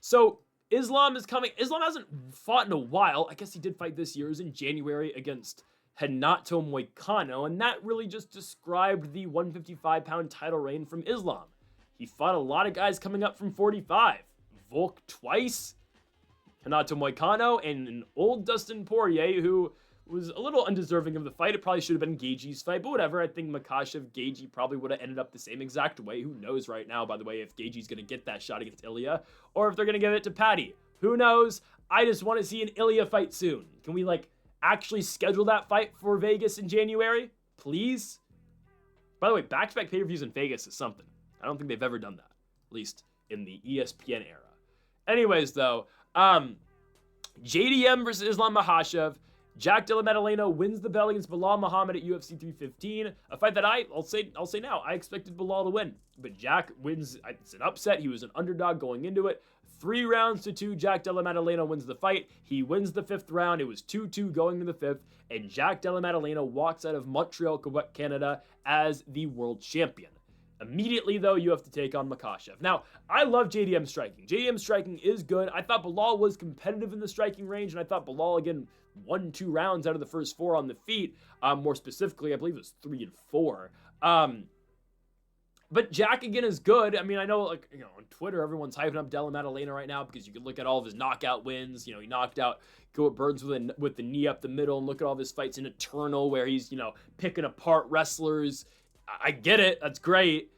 [SPEAKER 1] So Islam is coming. Islam hasn't fought in a while. I guess he did fight this year. It was in January against Renato Moicano, and that really just described the 155-pound title reign from Islam. He fought a lot of guys coming up from 45. Volk twice, Renato Moicano, and an old Dustin Poirier, who was a little undeserving of the fight. It probably should have been Gaethje's fight, but whatever. I think Makhachev, Gaethje probably would have ended up the same exact way. Who knows right now, by the way, if Gaethje's going to get that shot against Ilya, or if they're going to give it to Paddy. Who knows? I just want to see an Ilya fight soon. Can we, actually schedule that fight for Vegas in January? Please? By the way, back-to-back pay-per-views in Vegas is something. I don't think they've ever done that, at least in the ESPN era. Anyways, though, JDM versus Islam Makhachev. Jack Della Maddalena wins the belt against Belal Muhammad at UFC 315. A fight that I'll say now, I expected Belal to win. But Jack wins. It's an upset. He was an underdog going into it. 3 rounds to 2, Jack Della Maddalena wins the fight. He wins the 5th round. It was 2-2 going to the 5th. And Jack Della Maddalena walks out of Montreal, Quebec, Canada as the world champion. Immediately, though, you have to take on Makhachev. Now, I love JDM striking. JDM striking is good. I thought Belal was competitive in the striking range, and I thought Belal, again, won 2 rounds out of the first 4 on the feet. More specifically, I believe it was 3 and 4. But Jack, again, is good. I mean, I know, like, you know, on Twitter, everyone's hyping up Della Maddalena right now because you can look at all of his knockout wins. You know, he knocked out Gilbert Burns with the knee up the middle, and look at all of his fights in Eternal where he's, you know, picking apart wrestlers. I get it. That's great.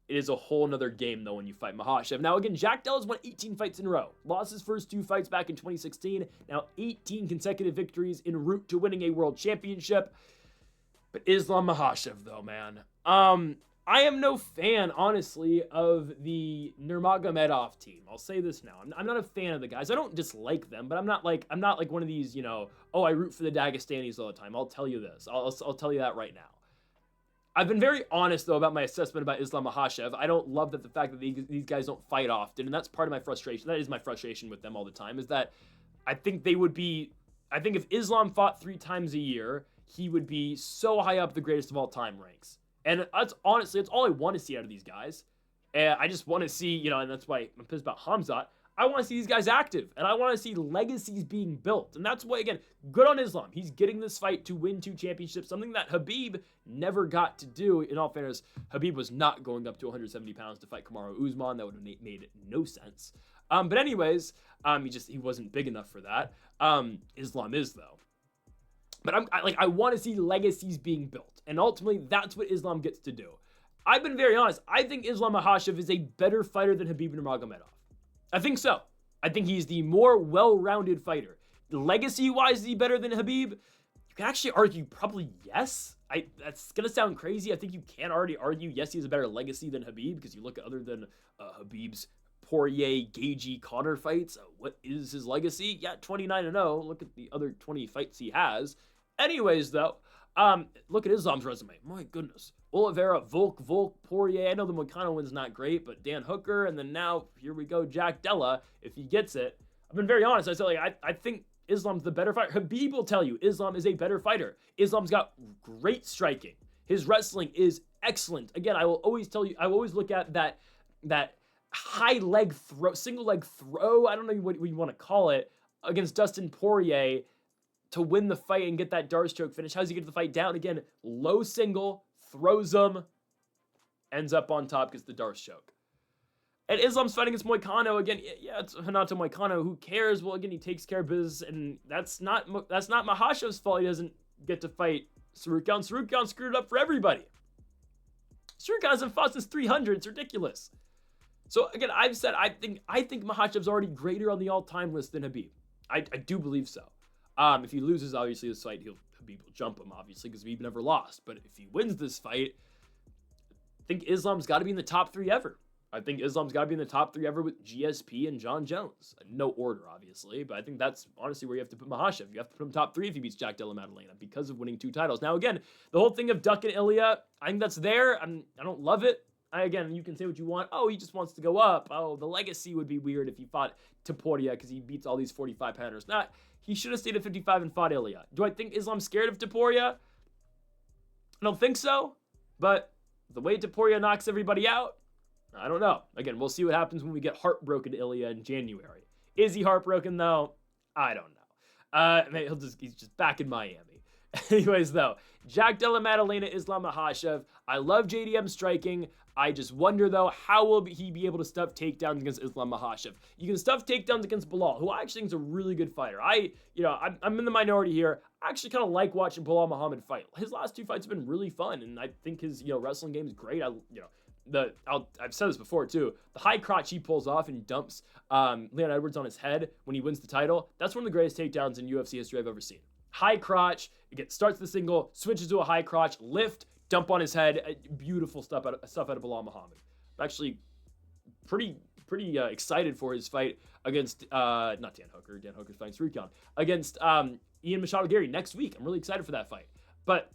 [SPEAKER 1] It is a whole nother game, though, when you fight Makhachev. Now, again, Jack Della's won 18 fights in a row. Lost his first 2 fights back in 2016. Now, 18 consecutive victories en route to winning a world championship. But Islam Makhachev, though, man. I am no fan, honestly, of the Nurmagomedov team. I'll say this now. I'm not a fan of the guys. I don't dislike them, but I'm not like one of these, you know, oh, I root for the Dagestanis all the time. I'll tell you this. I'll tell you that right now. I've been very honest, though, about my assessment about Islam Makhachev. I don't love the fact that these guys don't fight often, and that's part of my frustration. That is my frustration with them all the time, is that I think if Islam fought 3 times a year, he would be so high up the greatest of all time ranks. And that's all I want to see out of these guys. And I just want to see, you know, and that's why I'm pissed about Hamzat. I want to see these guys active, and I want to see legacies being built. And that's why, again, good on Islam. He's getting this fight to win 2 championships, something that Khabib never got to do. In all fairness, Khabib was not going up to 170 pounds to fight Kamaru Usman. That would have made no sense. But anyways, he wasn't big enough for that. Islam is, though. But I want to see legacies being built, and ultimately, that's what Islam gets to do. I've been very honest. I think Islam Makhachev is a better fighter than Khabib Nurmagomedov. I think so. I think he's the more well-rounded fighter. Legacy-wise, is he better than Khabib? You can actually argue probably yes. That's going to sound crazy. I think you can already argue yes, he has a better legacy than Khabib, because you look at other than Khabib's Poirier, Gagey, Conor fights. What is his legacy? Yeah, 29-0. Look at the other 20 fights he has. Anyways, though, look at Islam's resume. My goodness. Oliveira, Volk, Poirier. I know the Moicano win's not great, but Dan Hooker, and then now, here we go, Jack Della, if he gets it. I've been very honest. I said, I think Islam's the better fighter. Khabib will tell you, Islam is a better fighter. Islam's got great striking. His wrestling is excellent. Again, I will always tell you, I will always look at that high leg throw, single leg throw, I don't know what you want to call it, against Dustin Poirier to win the fight and get that Darce choke finish. How does he get the fight down? Again, low single, throws him, ends up on top, gets the Darce choke. And Islam's fighting against Moicano. Again, yeah, it's Renato Moicano. Who cares? Well, again, he takes care of business, and that's not Makhachev's fault. He doesn't get to fight Susurkaev. Susurkaev screwed it up for everybody. Susurkaev hasn't fought since 300. It's ridiculous. So again, I've said I think Makhachev's already greater on the all-time list than Khabib. I do believe so. If he loses, obviously, this fight, Khabib will jump him, obviously, because Khabib never lost. But if he wins this fight, I think Islam's got to be in the top 3 ever. I think Islam's got to be in the top 3 ever with GSP and John Jones. No order, obviously, but I think that's honestly where you have to put Makhachev. You have to put him top 3 if he beats Jack Della Maddalena because of winning 2 titles. Now, again, the whole thing of Duck and Ilya, I think that's there. I don't love it. Again, you can say what you want. Oh, he just wants to go up. Oh, the legacy would be weird if he fought Topuria because he beats all these 45 pounders. He should have stayed at 55 and fought Ilya. Do I think Islam's scared of Topuria? I don't think so. But the way Topuria knocks everybody out, I don't know. Again, we'll see what happens when we get heartbroken Ilya in January. Is he heartbroken, though? I don't know. He's just back in Miami. Anyways, though, Jack Della Maddalena, Islam Makhachev. I love JDM striking. I just wonder, though, how will he be able to stuff takedowns against Islam Makhachev? You can stuff takedowns against Belal, who I actually think is a really good fighter. I'm in the minority here. I actually kind of like watching Belal Muhammad fight. His last 2 fights have been really fun, and I think his wrestling game is great. I've said this before too. The high crotch he pulls off and dumps Leon Edwards on his head when he wins the title. That's one of the greatest takedowns in UFC history I've ever seen. High crotch, starts the single, switches to a high crotch, lift, dump on his head. Beautiful stuff out of Belal Muhammad. I'm actually pretty excited for his fight against not Dan Hooker. Dan Hooker's fighting Susurkaev against Ian Machado Gary next week. I'm really excited for that fight. But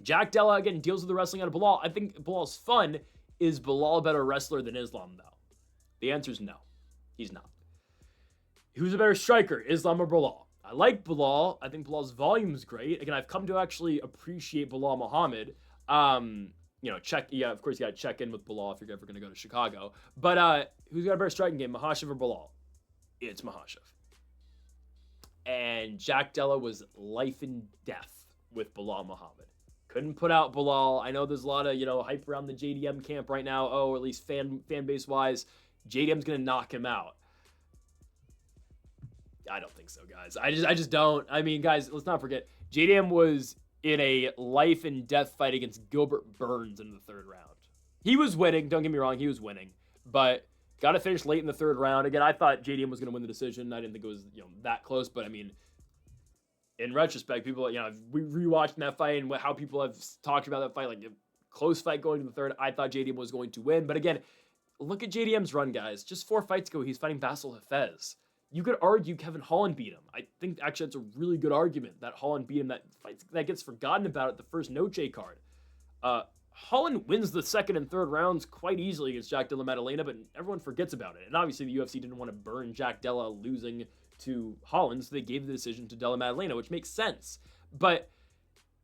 [SPEAKER 1] Jack Della, again, deals with the wrestling out of Belal. I think Belal's fun. Is Belal a better wrestler than Islam, though? The answer is no. He's not. Who's a better striker, Islam or Belal? I like Belal. I think Belal's volume is great. Again, I've come to actually appreciate Belal Muhammad. Of course, you got to check in with Belal if you're ever going to go to Chicago. But who's got a better striking game, Makhachev or Belal? It's Makhachev. And Jack Della was life and death with Belal Muhammad. Couldn't put out Belal. I know there's a lot of, hype around the JDM camp right now. Or at least fan base wise, JDM's going to knock him out. I don't think so, guys. I just don't. I mean, guys, let's not forget, JDM was in a life and death fight against Gilbert Burns in the third round. He was winning. Don't get me wrong. He was winning. But got to finish late in the third round. Again, I thought JDM was going to win the decision. I didn't think it was, that close. But, I mean, in retrospect, people, we rewatched that fight and how people have talked about that fight, like a close fight going to the third. I thought JDM was going to win. But, again, look at JDM's run, guys. Just 4 fights ago, he's fighting Vasil Hafez. You could argue Kevin Holland beat him. I think actually that's a really good argument that Holland beat him. That gets forgotten about at the first Noche card. Holland wins the second and third rounds quite easily against Jack Della Maddalena, but everyone forgets about it. And obviously the UFC didn't want to burn Jack Della losing to Holland, so they gave the decision to Della Maddalena, which makes sense. But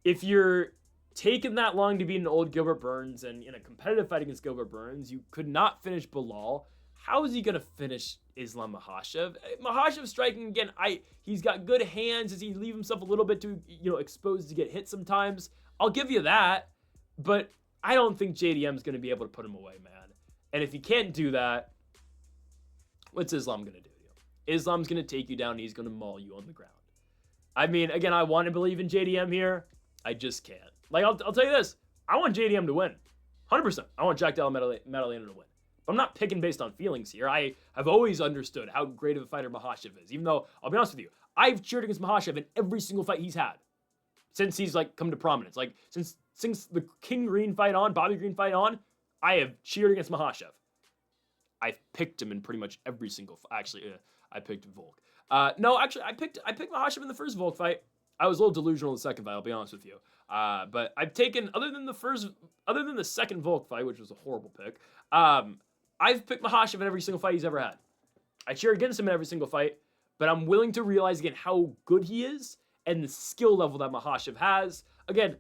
[SPEAKER 1] if you're taking that long to beat an old Gilbert Burns, and in a competitive fight against Gilbert Burns, you could not finish Belal. How is he going to finish Islam Makhachev? Makhachev striking, again, he's got good hands. Does he leave himself a little bit too, exposed to get hit sometimes? I'll give you that. But I don't think JDM's going to be able to put him away, man. And if he can't do that, what's Islam going to do? Islam's going to take you down and he's going to maul you on the ground. I mean, again, I want to believe in JDM here. I just can't. Like, I'll tell you this. I want JDM to win. 100%. I want Jack Della Maddalena to win. I'm not picking based on feelings here. I have always understood how great of a fighter Makhachev is. Even though, I'll be honest with you, I've cheered against Makhachev in every single fight he's had. Since he's, come to prominence. Since the King Green fight on, Bobby Green fight on, I have cheered against Makhachev. I've picked him in pretty much every single fight. Actually, I picked Volk. I picked Makhachev in the first Volk fight. I was a little delusional in the second fight, I'll be honest with you. But I've taken, other than the second Volk fight, which was a horrible pick, I've picked Makhachev in every single fight he's ever had. I cheer against him in every single fight, but I'm willing to realize again how good he is and the skill level that Makhachev has. Again,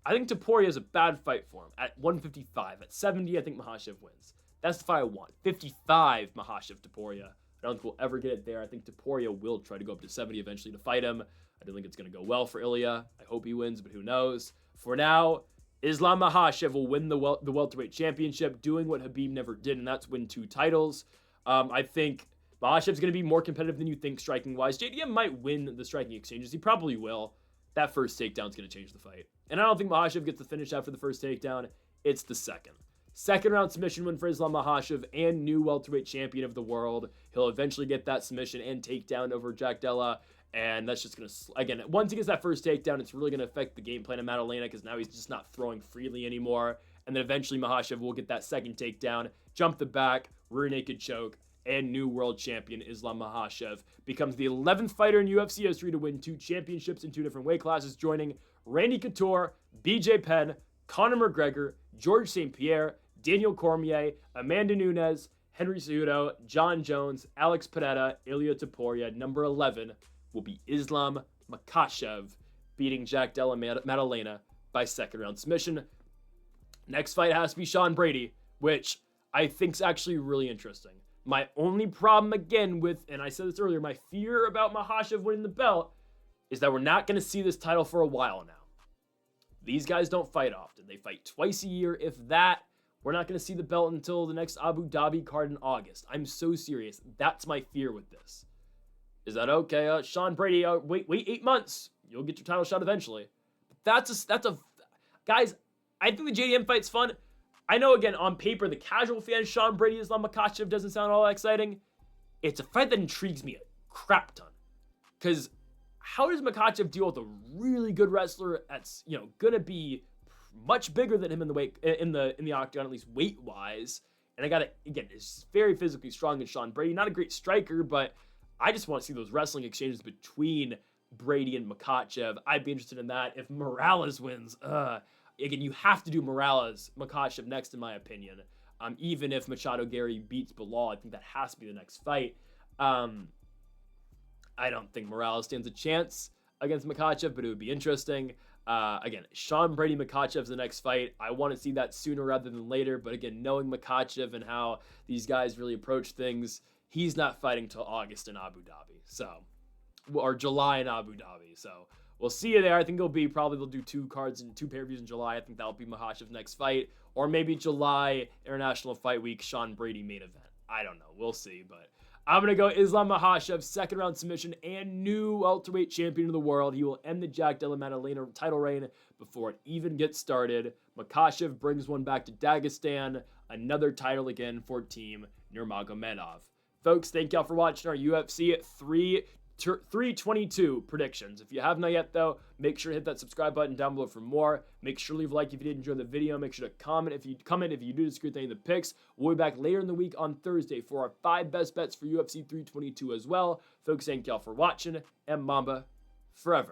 [SPEAKER 1] I think Topuria is a bad fight for him at 155. At 70, I think Makhachev wins. That's the fight I want. 55, Makhachev, Topuria. I don't think we'll ever get it there. I think Topuria will try to go up to 70 eventually to fight him. I don't think it's going to go well for Ilya. I hope he wins, but who knows. For now, Islam Makhachev will win the welterweight championship, doing what Khabib never did, and that's win 2 titles. I think Makhachev's going to be more competitive than you think striking-wise. JDM might win the striking exchanges. He probably will. That first takedown's going to change the fight. And I don't think Makhachev gets the finish after the first takedown. It's the second. Second round submission win for Islam Makhachev and new welterweight champion of the world. He'll eventually get that submission and takedown over Jack Della. And that's just going to, again, once he gets that first takedown, it's really going to affect the game plan of Maddalena because now he's just not throwing freely anymore. And then eventually Makhachev will get that second takedown, jump the back, rear naked choke, and new world champion Islam Makhachev becomes the 11th fighter in UFC history to win 2 championships in 2 different weight classes, joining Randy Couture, BJ Penn, Conor McGregor, George St. Pierre, Daniel Cormier, Amanda Nunes, Henry Cejudo, John Jones, Alex Pineda, Ilya Topuria. Number 11 will be Islam Makhachev, beating Jack Della Maddalena by second round submission. Next fight has to be Sean Brady, which I think is actually really interesting. My only problem again with, and I said this earlier, my fear about Makhachev winning the belt is that we're not going to see this title for a while now. These guys don't fight often. They fight twice a year, if that. We're not going to see the belt until the next Abu Dhabi card in August. I'm so serious. That's my fear with this. Is that okay? Sean Brady, wait 8 months. You'll get your title shot eventually. That's a guys, I think the JDM fight's fun. I know, again, on paper, the casual fan, Sean Brady, Islam Makhachev doesn't sound all that exciting. It's a fight that intrigues me a crap ton. Because how does Makhachev deal with a really good wrestler that's, going to be much bigger than him in the octagon, at least weight-wise. And I got to, again, is very physically strong in Sean Brady. Not a great striker, but I just want to see those wrestling exchanges between Brady and Makhachev. I'd be interested in that. If Morales wins, again, you have to do Morales, Makhachev next, in my opinion. Even if Machado Gary beats Bilal, I think that has to be the next fight. I don't think Morales stands a chance against Makhachev, but it would be interesting. Again, Sean Brady Makhachev's the next fight. I want to see that sooner rather than later, but again, knowing Makhachev and how these guys really approach things, he's not fighting till August in Abu Dhabi, or July in Abu Dhabi. So we'll see you there. I think they'll do 2 cards and 2 pay-per-views in July. I think that'll be Makhachev's next fight, or maybe July International Fight Week, Sean Brady main event. I don't know. We'll see, but I'm going to go Islam Makhachev, 2nd round submission, and new welterweight champion of the world. He will end the Jack Della Maddalena title reign before it even gets started. Makhachev brings one back to Dagestan, another title again for Team Nurmagomedov. Folks, thank y'all for watching our UFC 322 predictions. If you have not yet, though, make sure to hit that subscribe button down below for more. Make sure to leave a like if you did enjoy the video. Make sure to comment if you do disagree with any of the picks. We'll be back later in the week on Thursday for our 5 best bets for UFC 322 as well. Folks, thank y'all for watching, and Mamba forever.